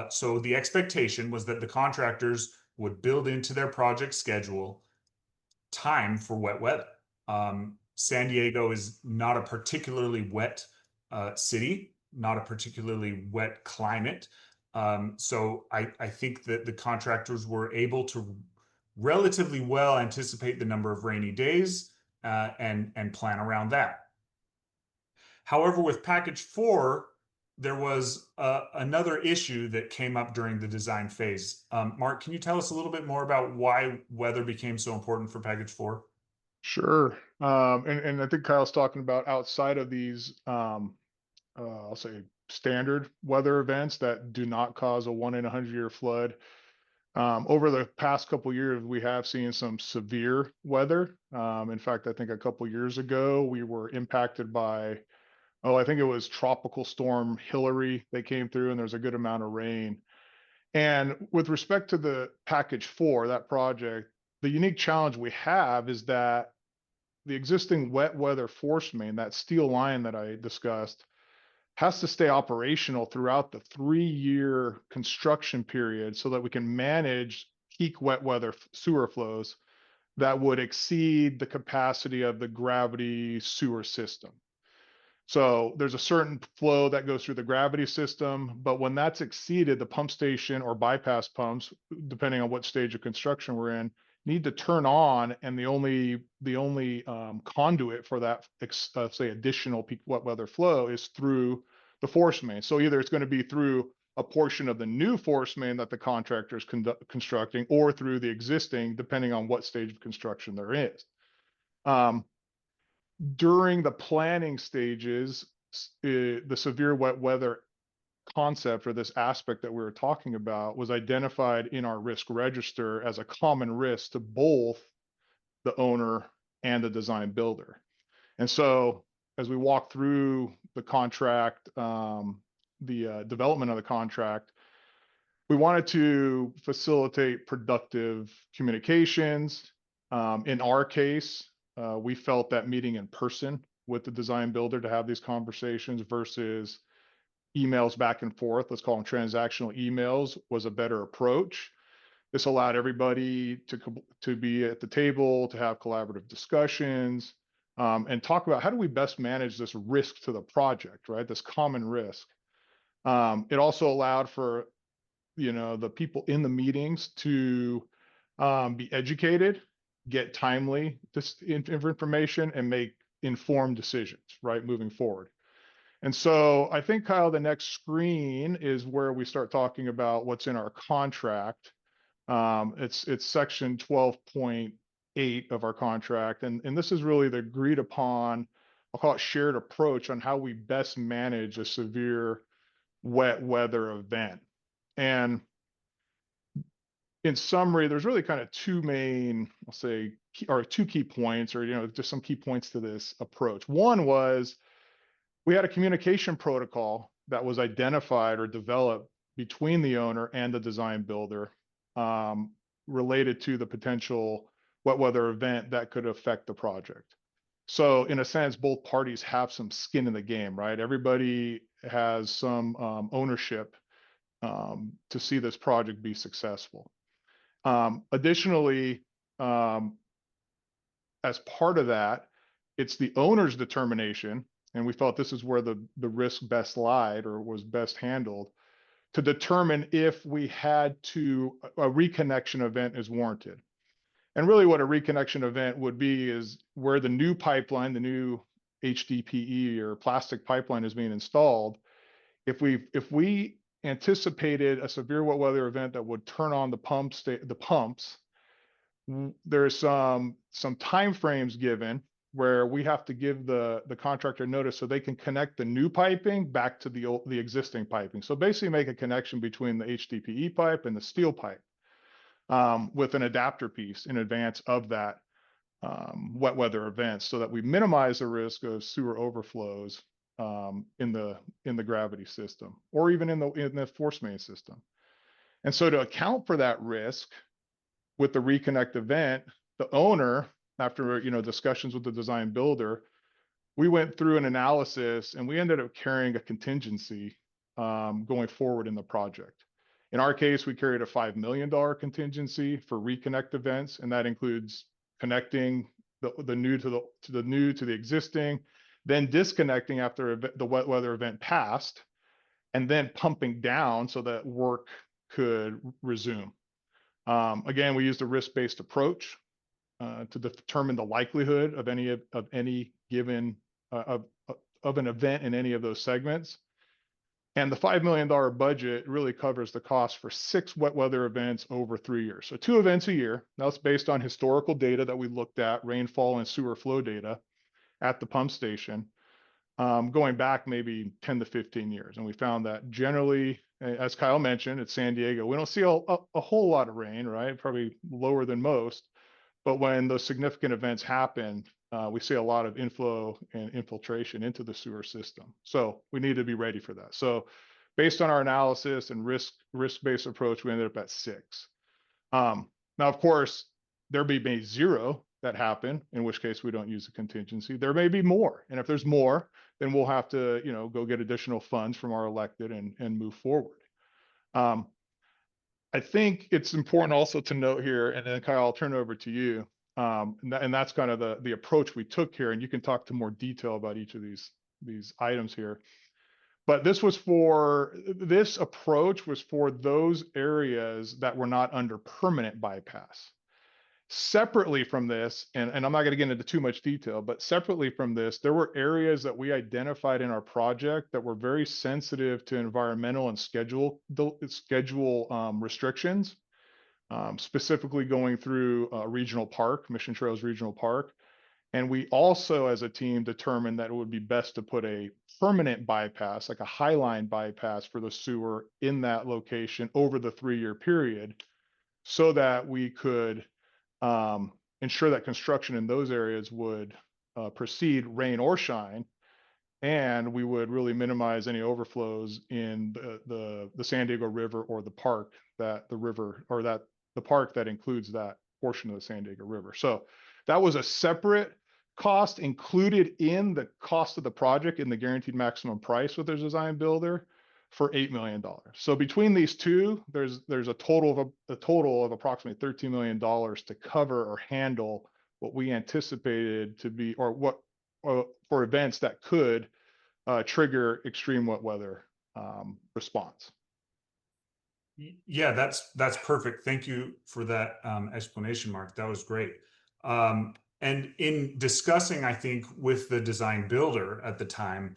So the expectation was that the contractors would build into their project schedule time for wet weather. San Diego is not a particularly wet city, not a particularly wet climate. So I think that the contractors were able to relatively well anticipate the number of rainy days and plan around that. However, with package 4, there was another issue that came up during the design phase. Mark, can you tell us a little bit more about why weather became so important for package 4? Sure. And I think Kyle's talking about outside of these, I'll say standard weather events that do not cause a 1 in 100-year flood. Over the past couple years, we have seen some severe weather. In fact, I think a couple years ago, we were impacted by, I think it was Tropical Storm Hillary. They came through and there's a good amount of rain. And with respect to the package 4, that project, the unique challenge we have is that the existing wet weather force main, that steel line that I discussed, has to stay operational throughout the 3-year construction period so that we can manage peak wet weather sewer flows that would exceed the capacity of the gravity sewer system. So there's a certain flow that goes through the gravity system, but when that's exceeded, the pump station or bypass pumps, depending on what stage of construction we're in, need to turn on, and the only conduit for that, say, additional peak wet weather flow is through the force main. So either it's going to be through a portion of the new force main that the contractor is constructing, or through the existing, depending on what stage of construction there is. During the planning stages, the severe wet weather concept, or this aspect that we were talking about, was identified in our risk register as a common risk to both the owner and the design builder. And so as we walk through the contract, the development of the contract, we wanted to facilitate productive communications. In our case, we felt that meeting in person with the design builder to have these conversations versus emails back and forth, let's call them transactional emails, was a better approach. This allowed everybody to be at the table, to have collaborative discussions, and talk about how do we best manage this risk to the project, right? This common risk. It also allowed for, the people in the meetings to be educated, get timely information, and make informed decisions, right, moving forward. And so I think, Kyle, the next screen is where we start talking about what's in our contract. It's section 12.8 of our contract. And this is really the agreed upon, I'll call it shared approach on how we best manage a severe wet weather event. And in summary, there's really kind of two main, I'll say, two key points, or, just some key points to this approach. One was, we had a communication protocol that was identified or developed between the owner and the design builder, related to the potential wet weather event that could affect the project. So in a sense, both parties have some skin in the game, right? Everybody has some ownership to see this project be successful. Additionally, as part of that, it's the owner's determination, and we felt this is where the risk best lied, or was best handled, to determine if we had to, a reconnection event is warranted. And really what a reconnection event would be is where the new pipeline, the new HDPE or plastic pipeline is being installed. If we anticipated a severe wet weather event that would turn on the pumps, there's some time frames given where we have to give the contractor notice so they can connect the new piping back to the existing piping. So basically make a connection between the HDPE pipe and the steel pipe, with an adapter piece in advance of that wet weather event, so that we minimize the risk of sewer overflows in the gravity system, or even in the force main system. And so to account for that risk with the reconnect event, the owner, after discussions with the design builder, we went through an analysis and we ended up carrying a contingency going forward in the project. In our case, we carried a $5 million contingency for reconnect events, and that includes connecting the new to the existing, then disconnecting after the wet weather event passed, and then pumping down so that work could resume. Again, we used a risk-based approach to determine the likelihood of any given of an event in any of those segments. And the $5 million budget really covers the cost for 6 wet weather events over 3 years. So 2 events a year. That's based on historical data that we looked at, rainfall and sewer flow data at the pump station, going back maybe 10 to 15 years. And we found that generally, as Kyle mentioned, at San Diego, we don't see a whole lot of rain, right? Probably lower than most. But when those significant events happen, we see a lot of inflow and infiltration into the sewer system. So we need to be ready for that. So based on our analysis and risk-based approach, we ended up at 6. Now, of course, there may be 0 that happen, in which case we don't use a contingency. There may be more. And if there's more, then we'll have to, go get additional funds from our elected and move forward. I think it's important also to note here, and then Kyle, I'll turn it over to you. And that's kind of the approach we took here, and you can talk to more detail about each of these items here. But this approach was for those areas that were not under permanent bypass. Separately from this, and I'm not going to get into too much detail, but separately from this, there were areas that we identified in our project that were very sensitive to environmental and schedule restrictions. Specifically going through regional park, Mission Trails Regional Park. And we also, as a team, determined that it would be best to put a permanent bypass, like a highline bypass for the sewer in that location over the 3-year period, so that we could ensure that construction in those areas would proceed rain or shine, and we would really minimize any overflows in the San Diego River or the park the park that includes that portion of the San Diego River. So that was a separate cost included in the cost of the project in the guaranteed maximum price with their design builder for $8 million. So between these two, there's a total of approximately $13 million to cover or handle what we anticipated to be, or for events that could trigger extreme wet weather response. Yeah, that's perfect. Thank you for that explanation, Mark. That was great. And in discussing, I think, with the design builder at the time,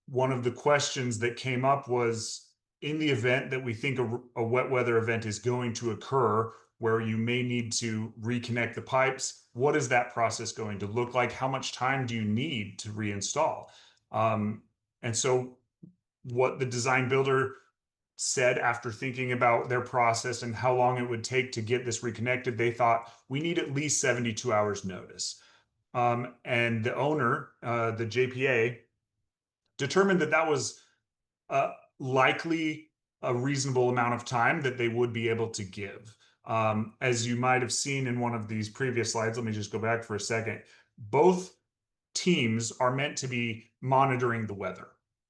one of the questions that came up was, in the event that we think a wet weather event is going to occur where you may need to reconnect the pipes, what is that process going to look like? How much time do you need to reinstall? And so what the design builder said, after thinking about their process and how long it would take to get this reconnected, they thought we need at least 72 hours notice. And the owner, the JPA, determined that was likely a reasonable amount of time that they would be able to give. As you might have seen in one of these previous slides, let me just go back for a second. Both teams are meant to be monitoring the weather.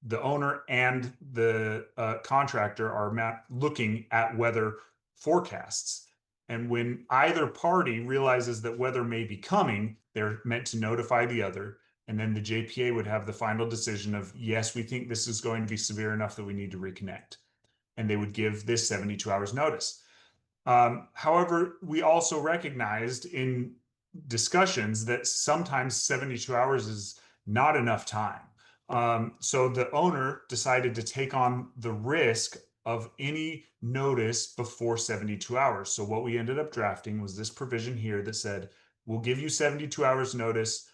The owner and the contractor are looking at weather forecasts. And when either party realizes that weather may be coming, they're meant to notify the other. And then the JPA would have the final decision of, yes, we think this is going to be severe enough that we need to reconnect. And they would give this 72 hours notice. However, we also recognized in discussions that sometimes 72 hours is not enough time. So the owner decided to take on the risk of any notice before 72 hours. So what we ended up drafting was this provision here that said, we'll give you 72 hours notice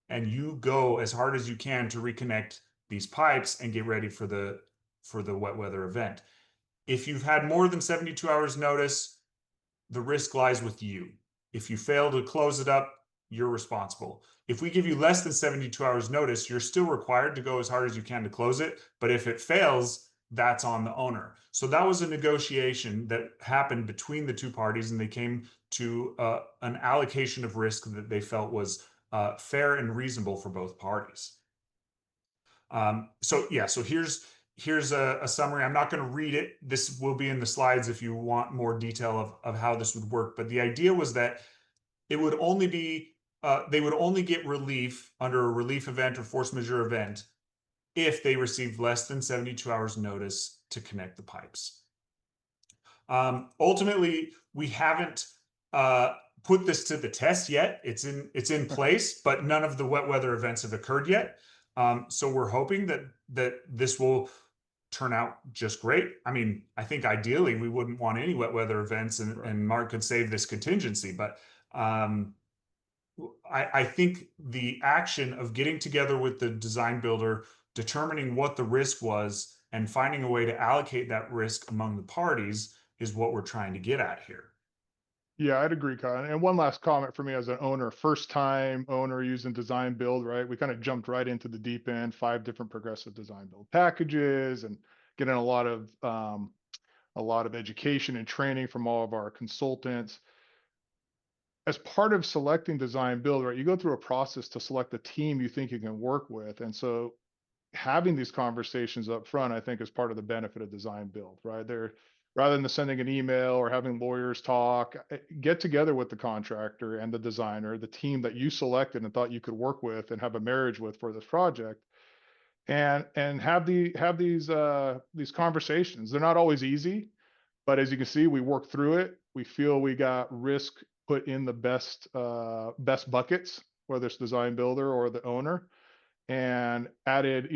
and you go as hard as you can to reconnect these pipes and get ready for the wet weather event. If you've had more than 72 hours notice, the risk lies with you. If you fail to close it up, you're responsible. If we give you less than 72 hours notice, you're still required to go as hard as you can to close it. But if it fails, that's on the owner. So that was a negotiation that happened between the two parties, and they came to an allocation of risk that they felt was fair and reasonable for both parties. So here's a summary. I'm not going to read it. This will be in the slides if you want more detail of how this would work. But the idea was that it would only be they would only get relief under a relief event or force majeure event if they received less than 72 hours notice to connect the pipes. Ultimately, we haven't put this to the test yet. It's in place, but none of the wet weather events have occurred yet. So we're hoping that this will turn out just great. I mean, I think ideally we wouldn't want any wet weather events, and, Right. and Mark could save this contingency, but I think the action of getting together with the design builder, determining what the risk was, and finding a way to allocate that risk among the parties is what we're trying to get at here. Yeah, I'd agree, Kyle. And one last comment for me as an owner, first time owner using design build, right? We kind of jumped right into the deep end, 5 different progressive design build packages and getting a lot of education and training from all of our consultants. As part of selecting design build, right, you go through a process to select the team you think you can work with. And so having these conversations up front, I think, is part of the benefit of design build, right? There, rather than sending an email or having lawyers talk, get together with the contractor and the designer, the team that you selected and thought you could work with and have a marriage with for this project, and have these conversations. They're not always easy, but as you can see, we work through it. We feel we got risk put in the best buckets, whether it's design builder or the owner, and added,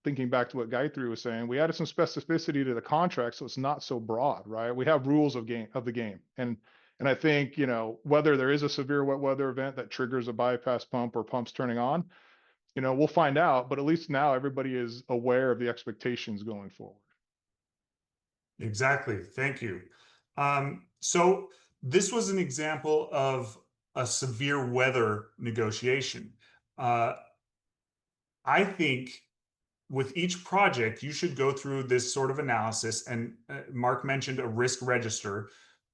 thinking back to what Gayatri was saying, we added some specificity to the contract so it's not so broad, right? We have rules of the game. And I think, whether there is a severe wet weather event that triggers a bypass pump or pumps turning on, we'll find out, but at least now everybody is aware of the expectations going forward. Exactly. Thank you. So this was an example of a severe weather negotiation. I think with each project, you should go through this sort of analysis. And Mark mentioned a risk register.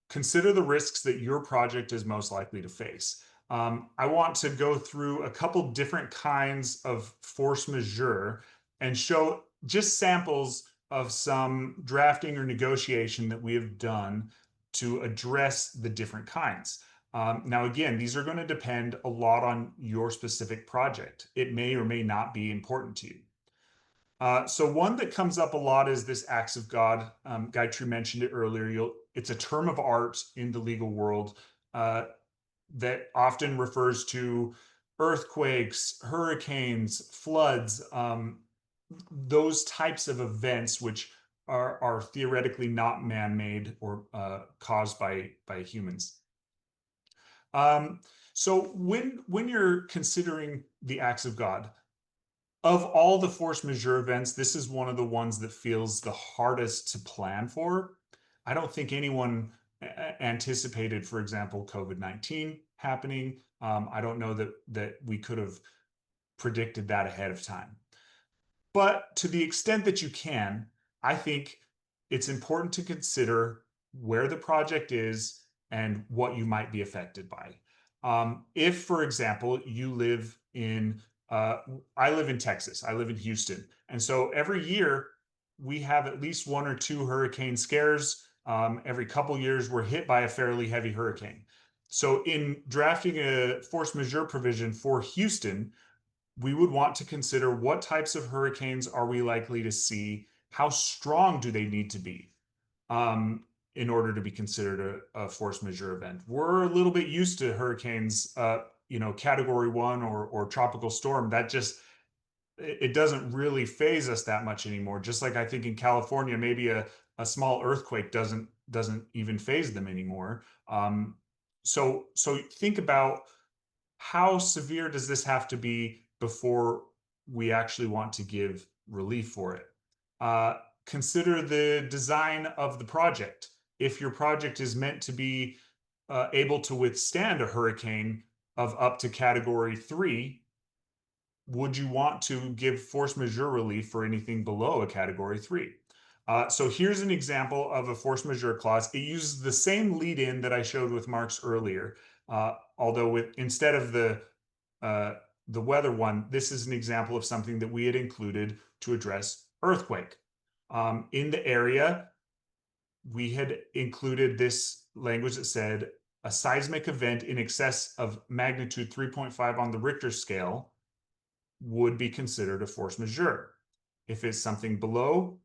Consider the risks that your project is most likely to face. I want to go through a couple different kinds of force majeure and show just samples of some drafting or negotiation that we have done to address the different kinds. Now, again, these are going to depend a lot on your specific project. It may or may not be important to you. So one that comes up a lot is this acts of God. Gayatri mentioned it earlier. It's a term of art in the legal world that often refers to earthquakes, hurricanes, floods, those types of events which are theoretically not man-made or caused by humans. So when you're considering the acts of God, of all the force majeure events, this is one of the ones that feels the hardest to plan for. I don't think anyone anticipated, for example, COVID-19 happening. I don't know that we could have predicted that ahead of time. But to the extent that you can, I think it's important to consider where the project is and what you might be affected by. If, for example, you live in I live in Texas. I live in Houston. And so every year we have at least 1 or 2 hurricane scares. Every couple years we're hit by a fairly heavy hurricane. So in drafting a force majeure provision for Houston, we would want to consider what types of hurricanes are we likely to see? How strong do they need to be in order to be considered a force majeure event? We're a little bit used to hurricanes, category 1 or tropical storm. That just, it doesn't really phase us that much anymore. Just like I think in California, maybe a small earthquake doesn't even phase them anymore. So think about how severe does this have to be before we actually want to give relief for it. Consider the design of the project. If your project is meant to be able to withstand a hurricane of up to category 3, would you want to give force majeure relief for anything below a category 3? So here's an example of a force majeure clause. It uses the same lead-in that I showed with Mark's earlier, although instead of the weather one, this is an example of something that we had included to address earthquake. In the area, we had included this language that said a seismic event in excess of magnitude 3.5 on the Richter scale would be considered a force majeure. If it's something below,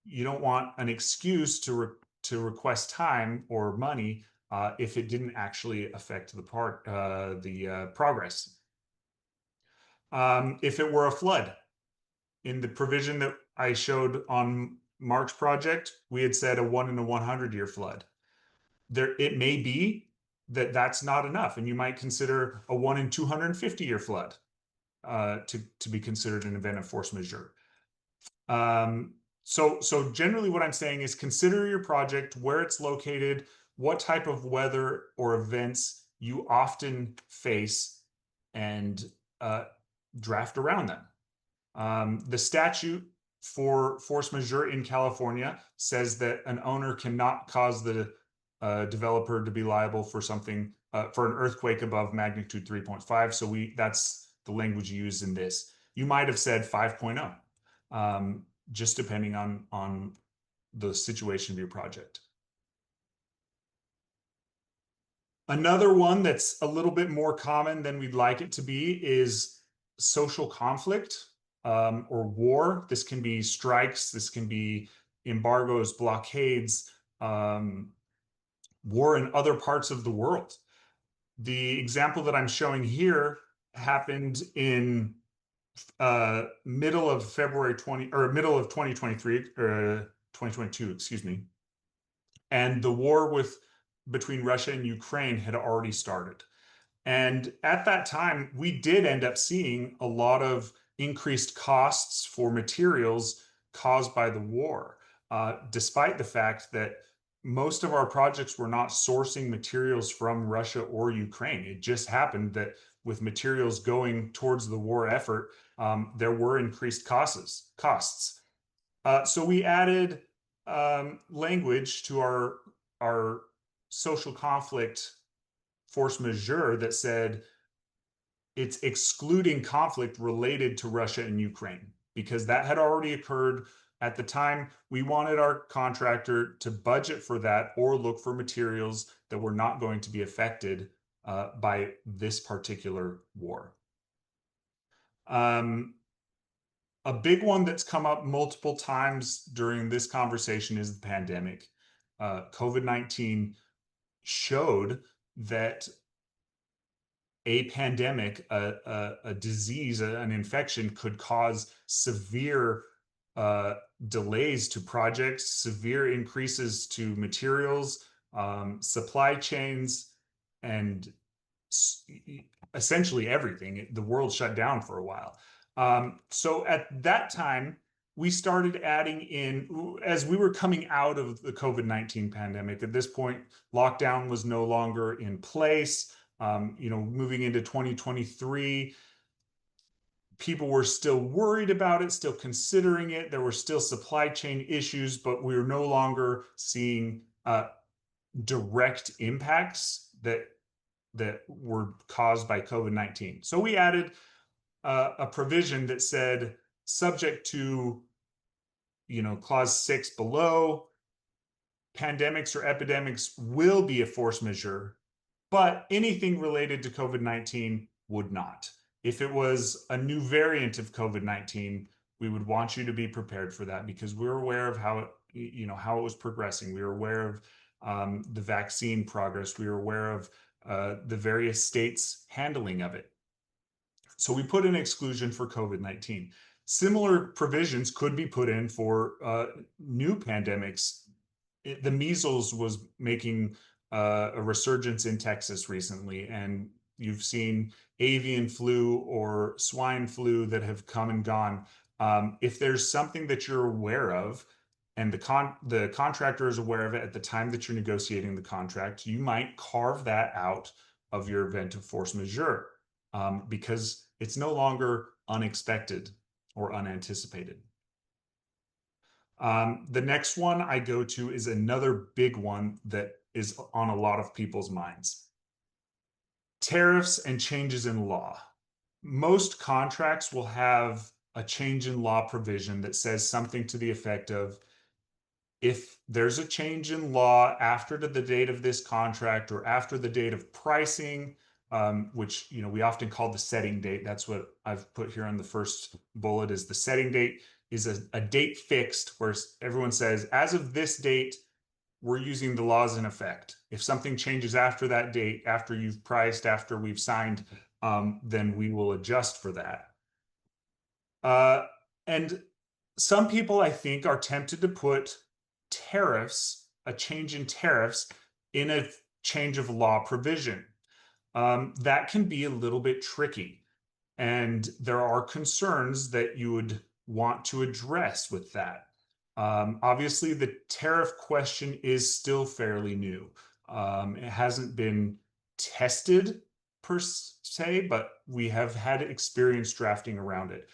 you don't want an excuse to to request time or money if it didn't actually affect the progress. If it were a flood, in the provision that I showed on Mark's project, we had said a 1 in a 100-year flood. It may be that that's not enough, and you might consider a 1 in 250-year flood to be considered an event of force majeure. So generally what I'm saying is consider your project, where it's located, what type of weather or events you often face, and draft around them. The statute for force majeure in California says that an owner cannot cause the developer to be liable for something for an earthquake above magnitude 3.5. So that's the language you use in this. You might have said 5.0, just depending on the situation of your project. Another one that's a little bit more common than we'd like it to be is social conflict or war. This can be strikes, this can be embargoes, blockades, war in other parts of the world. The example that I'm showing here happened in middle of 2023 or 2022, excuse me. And the war between Russia and Ukraine had already started. And at that time, we did end up seeing a lot of increased costs for materials caused by the war, despite the fact that most of our projects were not sourcing materials from Russia or Ukraine. It just happened that with materials going towards the war effort, there were increased costs. So we added language to our social conflict force majeure that said it's excluding conflict related to Russia and Ukraine, because that had already occurred. At the time, we wanted our contractor to budget for that or look for materials that were not going to be affected by this particular war. A big one that's come up multiple times during this conversation is the pandemic. COVID-19 showed that a pandemic, a disease, an infection could cause severe delays to projects, severe increases to materials, supply chains, and essentially everything. The world shut down for a while. So at that time, we started adding in, as we were coming out of the COVID-19 pandemic, at this point, lockdown was no longer in place. Moving into 2023, people were still worried about it, still considering it. There were still supply chain issues, but we were no longer seeing direct impacts that were caused by COVID-19. So we added a provision that said, subject to, clause 6 below, pandemics or epidemics will be a force majeure, but anything related to COVID-19 would not. If it was a new variant of COVID-19, we would want you to be prepared for that, because we're aware of how it was progressing. We were aware of the vaccine progress. We were aware of the various states' handling of it. So we put an exclusion for COVID-19. Similar provisions could be put in for new pandemics. The measles was making a resurgence in Texas recently, and you've seen avian flu or swine flu that have come and gone. If there's something that you're aware of, and the contractor is aware of it at the time that you're negotiating the contract, you might carve that out of your event of force majeure, because it's no longer unexpected or unanticipated. The next one I go to is another big one that is on a lot of people's minds. Tariffs and changes in law. Most contracts will have a change in law provision that says something to the effect of, if there's a change in law after the date of this contract or after the date of pricing, which we often call the setting date. That's what I've put here on the first bullet, is the setting date is a date fixed where everyone says, as of this date, we're using the laws in effect. If something changes after that date, after you've priced, after we've signed, then we will adjust for that. And some people, I think, are tempted to put tariffs, a change in tariffs, in a change of law provision. That can be a little bit tricky. And there are concerns that you would want to address with that. Obviously, the tariff question is still fairly new. It hasn't been tested per se, but we have had experience drafting around it.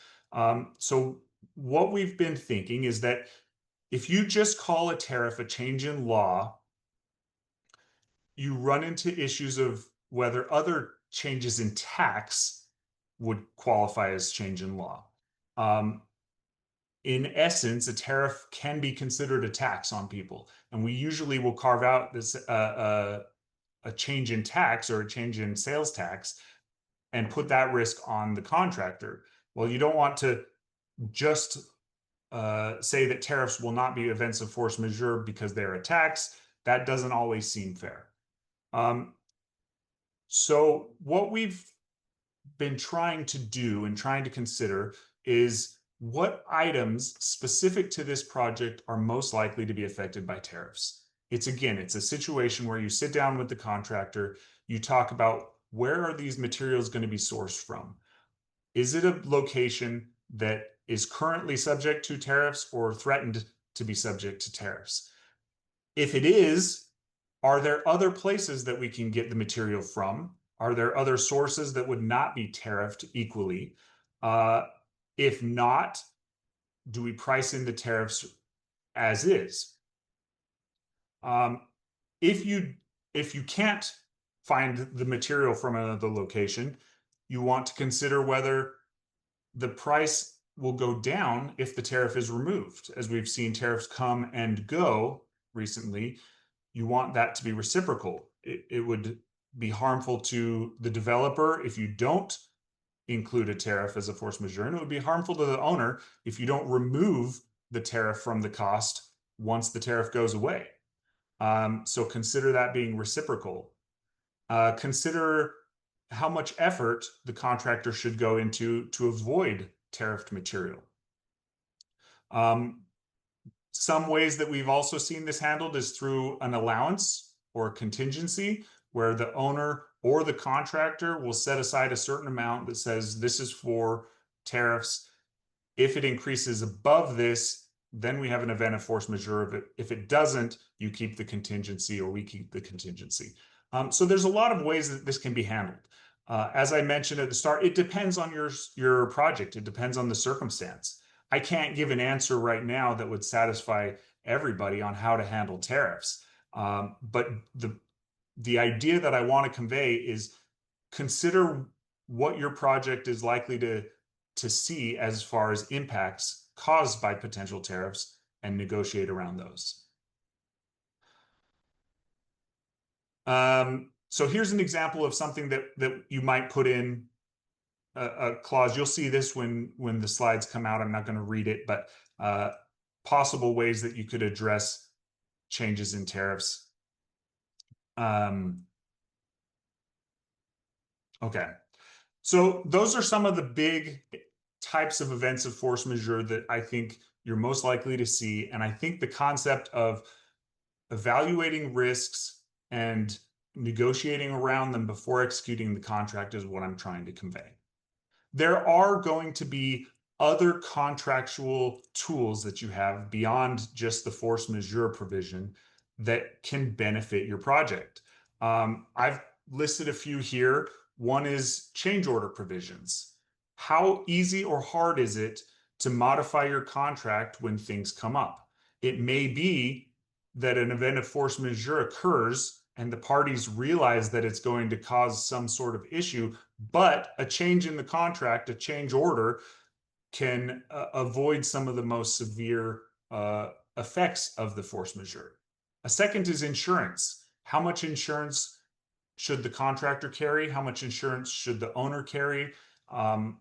So what we've been thinking is that if you just call a tariff a change in law, you run into issues of whether other changes in tax would qualify as change in law. In essence, a tariff can be considered a tax on people, and we usually will carve out this a change in tax or a change in sales tax and put that risk on the contractor. Well, you don't want to just say that tariffs will not be events of force majeure because they're a tax. That doesn't always seem fair. So what we've been trying to do and trying to consider is what items specific to this project are most likely to be affected by tariffs. It's a situation where you sit down with the contractor, you talk about where are these materials going to be sourced from? Is it a location that is currently subject to tariffs or threatened to be subject to tariffs? If it is, are there other places that we can get the material from? Are there other sources that would not be tariffed equally? If not, do we price in the tariffs as is? If you can't find the material from another location, you want to consider whether the price will go down if the tariff is removed. As we've seen tariffs come and go recently, you want that to be reciprocal. It would be harmful to the developer if you don't include a tariff as a force majeure, and it would be harmful to the owner if you don't remove the tariff from the cost once the tariff goes away. So consider that being reciprocal. Consider how much effort the contractor should go into to avoid tariffed material. Some ways that we've also seen this handled is through an allowance or a contingency, where the owner or the contractor will set aside a certain amount that says this is for tariffs. If it increases above this, then we have an event of force majeure. If it doesn't, you keep the contingency or we keep the contingency. So there's a lot of ways that this can be handled. As I mentioned at the start, it depends on your project. It depends on the circumstance. I can't give an answer right now that would satisfy everybody on how to handle tariffs. But the idea that I want to convey is consider what your project is likely to see as far as impacts caused by potential tariffs and negotiate around those. So here's an example of something that you might put in a clause. You'll see this when the slides come out. I'm not going to read it, but possible ways that you could address changes in tariffs. Okay, so those are some of the big types of events of force majeure that I think you're most likely to see. And I think the concept of evaluating risks and negotiating around them before executing the contract is what I'm trying to convey. There are going to be other contractual tools that you have beyond just the force majeure provision that can benefit your project. I've listed a few here. One is change order provisions. How easy or hard is it to modify your contract when things come up? It may be that an event of force majeure occurs and the parties realize that it's going to cause some sort of issue, but a change in the contract, a change order, can avoid some of the most severe effects of the force majeure. A second is insurance. How much insurance should the contractor carry? How much insurance should the owner carry?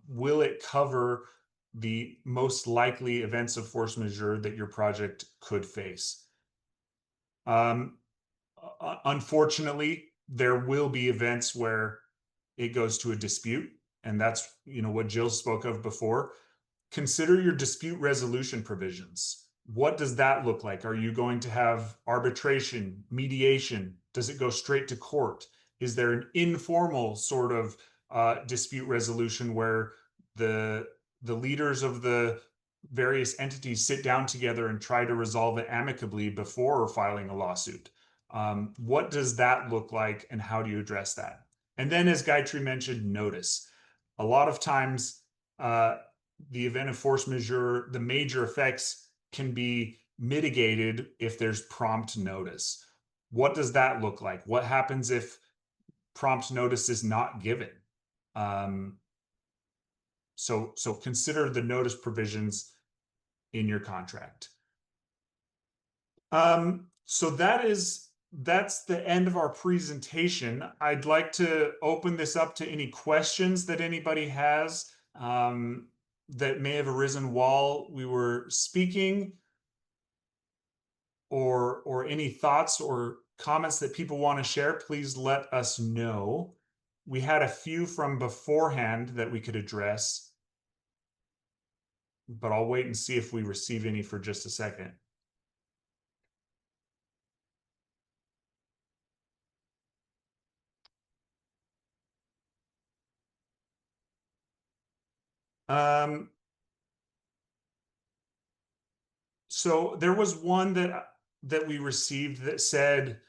Will it cover the most likely events of force majeure that your project could face? Unfortunately, there will be events where it goes to a dispute, and that's, what Jill spoke of before. Consider your dispute resolution provisions. What does that look like? Are you going to have arbitration, mediation? Does it go straight to court? Is there an informal sort of dispute resolution where the leaders of the various entities sit down together and try to resolve it amicably before filing a lawsuit? What does that look like, and how do you address that? And then, as Gayatri mentioned, notice. A lot of times, the event of force majeure, the major effects can be mitigated if there's prompt notice. What does that look like? What happens if prompt notice is not given? So consider the notice provisions in your contract. So that's the end of our presentation. I'd like to open this up to any questions that anybody has that may have arisen while we were speaking, or any thoughts or comments that people want to share. Please let us know. We had a few from beforehand that we could address, but I'll wait and see if we receive any for just a second. So there was one that we received that said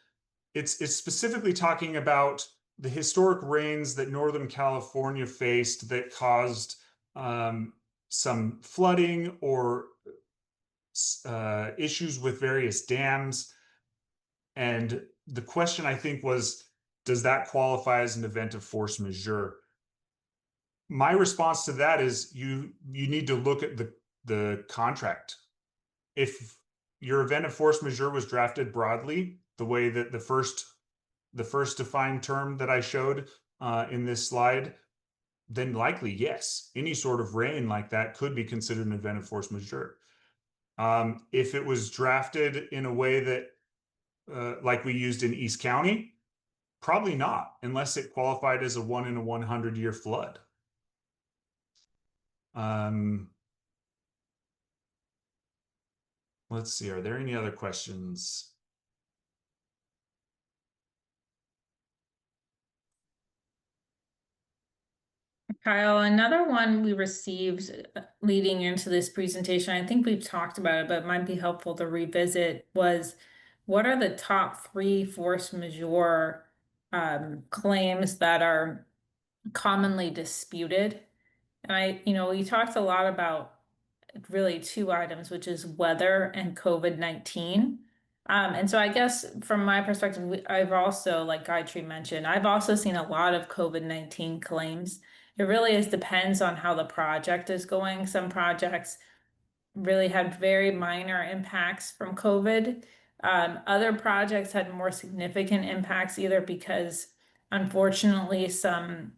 it's specifically talking about the historic rains that Northern California faced that caused some flooding or issues with various dams. And the question, I think, was, does that qualify as an event of force majeure? My response to that is you need to look at the contract. If your event of force majeure was drafted broadly, the way that the first defined term that I showed in this slide, then likely, yes, any sort of rain like that could be considered an event of force majeure. If it was drafted in a way that, like we used in East County, probably not, unless it qualified as a 1 in a 100-year flood. Let's see, are there any other questions? Kyle, another one we received leading into this presentation, I think we've talked about it, but it might be helpful to revisit, was what are the top 3 force majeure claims that are commonly disputed? And we talked a lot about really 2 items, which is weather and COVID-19. And so I guess from my perspective, I've also, like Gayatri mentioned, I've also seen a lot of COVID-19 claims. It really depends on how the project is going. Some projects really had very minor impacts from COVID. Other projects had more significant impacts, either because unfortunately some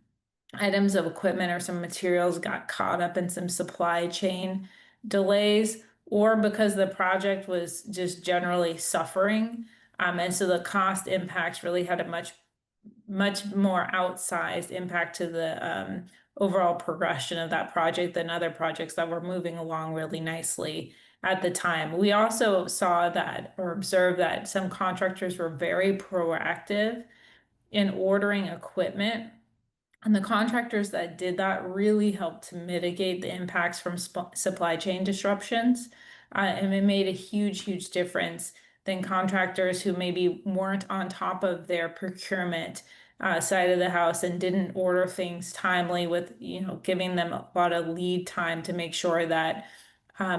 items of equipment or some materials got caught up in some supply chain delays, or because the project was just generally suffering. And so the cost impacts really had a much more outsized impact to the overall progression of that project than other projects that were moving along really nicely at the time. We also saw that, or observed that, some contractors were very proactive in ordering equipment. And the contractors that did that really helped to mitigate the impacts from supply chain disruptions. And it made a huge difference than contractors who maybe weren't on top of their procurement side of the house and didn't order things timely, with giving them a lot of lead time to make sure that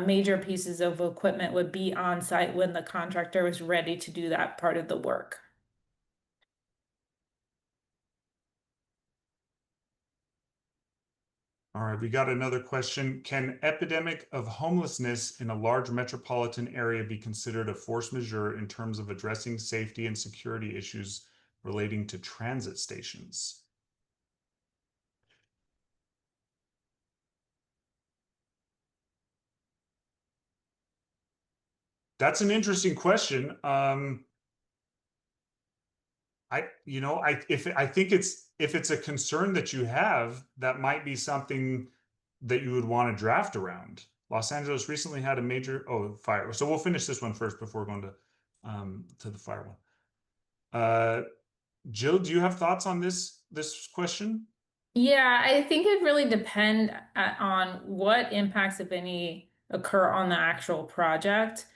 major pieces of equipment would be on site when the contractor was ready to do that part of the work. All right, we got another question. Can epidemic of homelessness in a large metropolitan area be considered a force majeure in terms of addressing safety and security issues relating to transit stations? That's an interesting question. I think if it's a concern that you have, that might be something that you would want to draft around. Los Angeles recently had a major fire. So we'll finish this one first before going to the fire one. Jill, do you have thoughts on this question? Yeah, I think it really depend on what impacts, if any, occur on the actual project.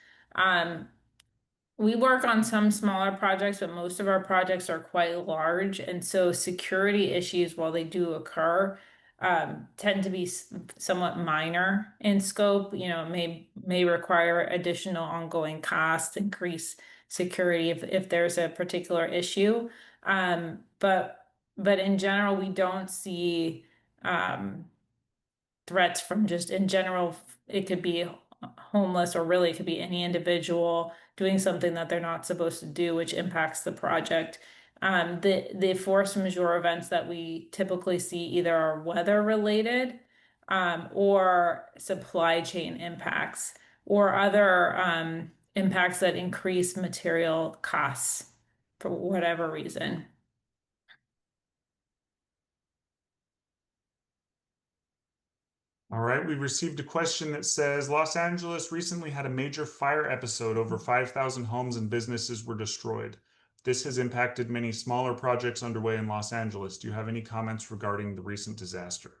We work on some smaller projects, but most of our projects are quite large, and so security issues, while they do occur, tend to be somewhat minor in scope. You know, may require additional ongoing costs, increase security if there's a particular issue. But in general, we don't see threats from just in general. It could be homeless, or really it could be any individual doing something that they're not supposed to do, which impacts the project. The force majeure events that we typically see either are weather related, or supply chain impacts, or other impacts that increase material costs for whatever reason. All right, we received a question that says Los Angeles recently had a major fire episode. Over 5,000 homes and businesses were destroyed. This has impacted many smaller projects underway in Los Angeles. Do you have any comments regarding the recent disaster?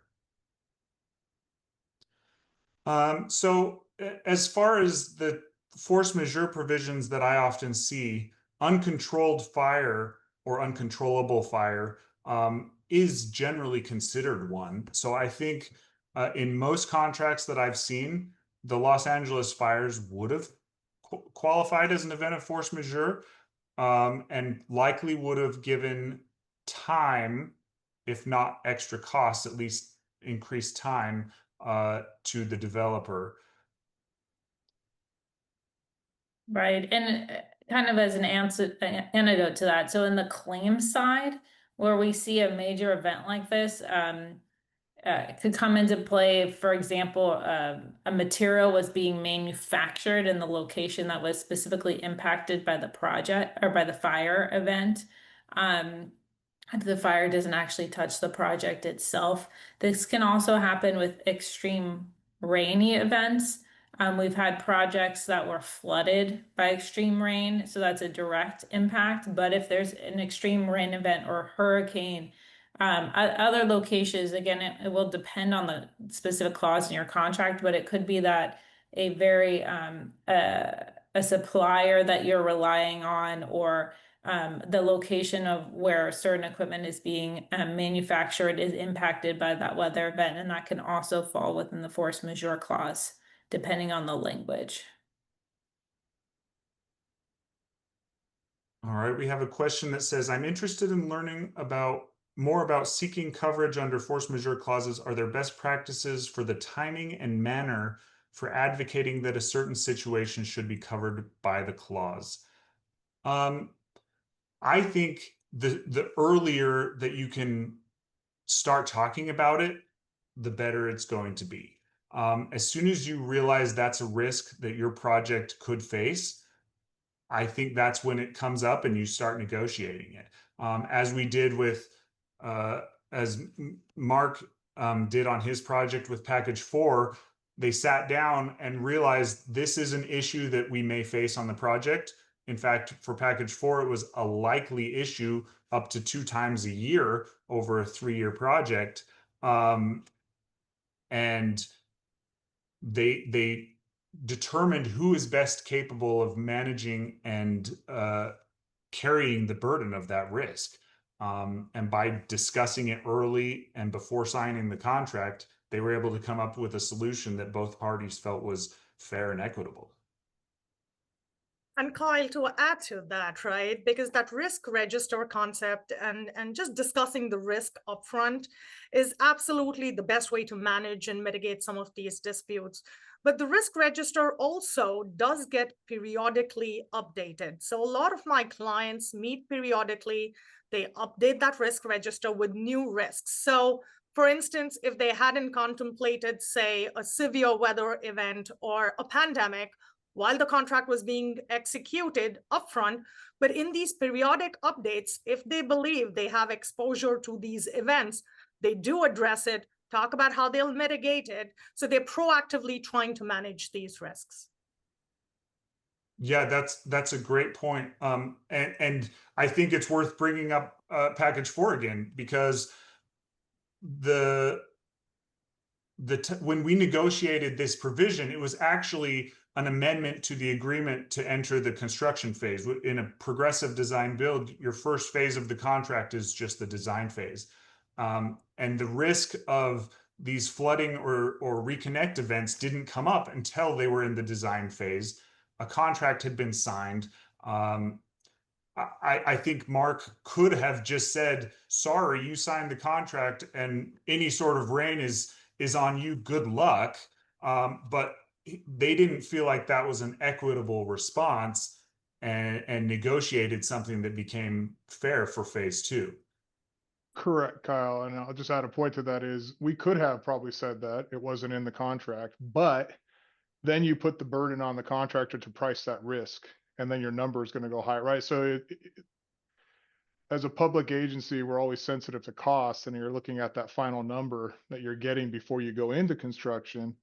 So as far as the force majeure provisions that I often see, uncontrolled fire or uncontrollable fire is generally considered one. So I think in most contracts that I've seen, the Los Angeles fires would have qualified as an event of force majeure, and likely would have given time, if not extra costs, at least increased time to the developer. Right. And kind of as an antidote to that, so in the claim side, where we see a major event like this, could come into play. For example, a material was being manufactured in the location that was specifically impacted by the project or by the fire event. The fire doesn't actually touch the project itself. This can also happen with extreme rainy events. We've had projects that were flooded by extreme rain, so that's a direct impact. But if there's an extreme rain event or hurricane, other locations, again, it will depend on the specific clause in your contract, but it could be that a very a supplier that you're relying on, or the location of where certain equipment is being manufactured is impacted by that weather event, and that can also fall within the force majeure clause, depending on the language. All right, we have a question that says, I'm interested in learning more about seeking coverage under force majeure clauses. Are there best practices for the timing and manner for advocating that a certain situation should be covered by the clause? I think the earlier that you can start talking about it, the better it's going to be. As soon as you realize that's a risk that your project could face, I think that's when it comes up and you start negotiating it. As we did with, as Mark did on his project with Package 4, they sat down and realized this is an issue that we may face on the project. In fact, for Package 4, it was a likely issue up to 2 times a year over a 3-year project. And they determined who is best capable of managing and carrying the burden of that risk. And by discussing it early and before signing the contract, they were able to come up with a solution that both parties felt was fair and equitable. And Kyle, to add to that, right, because that risk register concept and just discussing the risk upfront is absolutely the best way to manage and mitigate some of these disputes. But the risk register also does get periodically updated. So a lot of my clients meet periodically. They update that risk register with new risks. So for instance, if they hadn't contemplated, say, a severe weather event or a pandemic while the contract was being executed upfront, But in these periodic updates, if they believe they have exposure to these events, they do address it, talk about how they'll mitigate it. So they're proactively trying to manage these risks. Yeah, that's a great point. And I think it's worth bringing up package 4 again, because when we negotiated this provision, it was actually an amendment to the agreement to enter the construction phase. In a progressive design build, your first phase of the contract is just the design phase. And the risk of these flooding or reconnect events didn't come up until they were in the design phase. A contract had been signed. I think Mark could have just said, sorry, you signed the contract and any sort of rain is on you, good luck. But they didn't feel like that was an equitable response, and negotiated something that became fair for phase 2. Correct, Kyle. And I'll just add a point to that is we could have probably said that it wasn't in the contract, but then you put the burden on the contractor to price that risk, and then your number is going to go high, right? So as a public agency, we're always sensitive to costs, and you're looking at that final number that you're getting before you go into construction.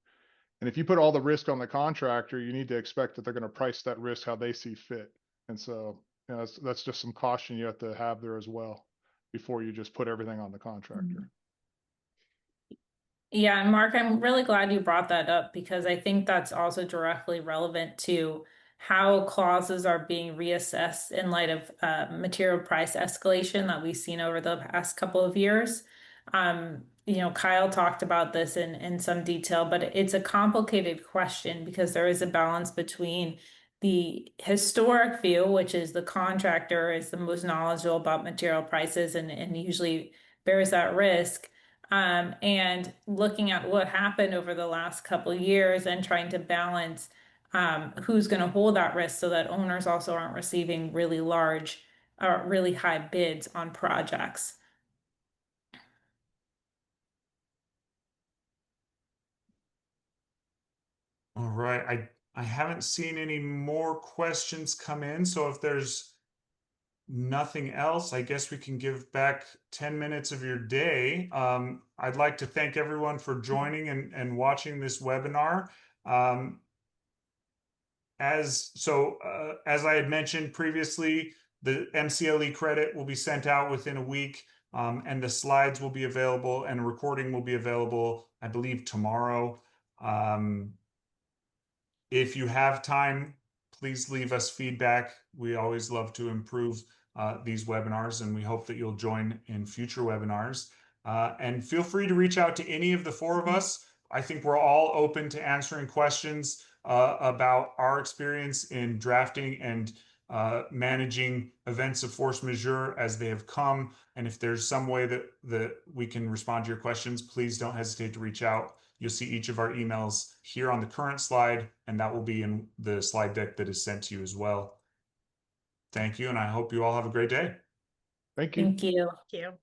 And if you put all the risk on the contractor, you need to expect that they're going to price that risk how they see fit. And so, you know, that's just some caution you have to have there as well before you just put everything on the contractor. Yeah, and Mark, I'm really glad you brought that up, because I think that's also directly relevant to how clauses are being reassessed in light of material price escalation that we've seen over the past couple of years. You know, Kyle talked about this in some detail, but it's a complicated question because there is a balance between the historic view, which is the contractor is the most knowledgeable about material prices and usually bears that risk. And looking at what happened over the last couple of years and trying to balance who's going to hold that risk so that owners also aren't receiving really large or really high bids on projects. All right, I haven't seen any more questions come in, so if there's nothing else, I guess we can give back 10 minutes of your day. I'd like to thank everyone for joining and watching this webinar. As I had mentioned previously, the MCLE credit will be sent out within a week, and the slides will be available and a recording will be available, I believe, tomorrow. If you have time, please leave us feedback. We always love to improve these webinars, and we hope that you'll join in future webinars. And feel free to reach out to any of the 4 of us. I think we're all open to answering questions about our experience in drafting and managing events of force majeure as they have come. And if there's some way that we can respond to your questions, please don't hesitate to reach out. You'll see each of our emails here on the current slide, and that will be in the slide deck that is sent to you as well. Thank you, and I hope you all have a great day. Thank you. Thank you. Thank you.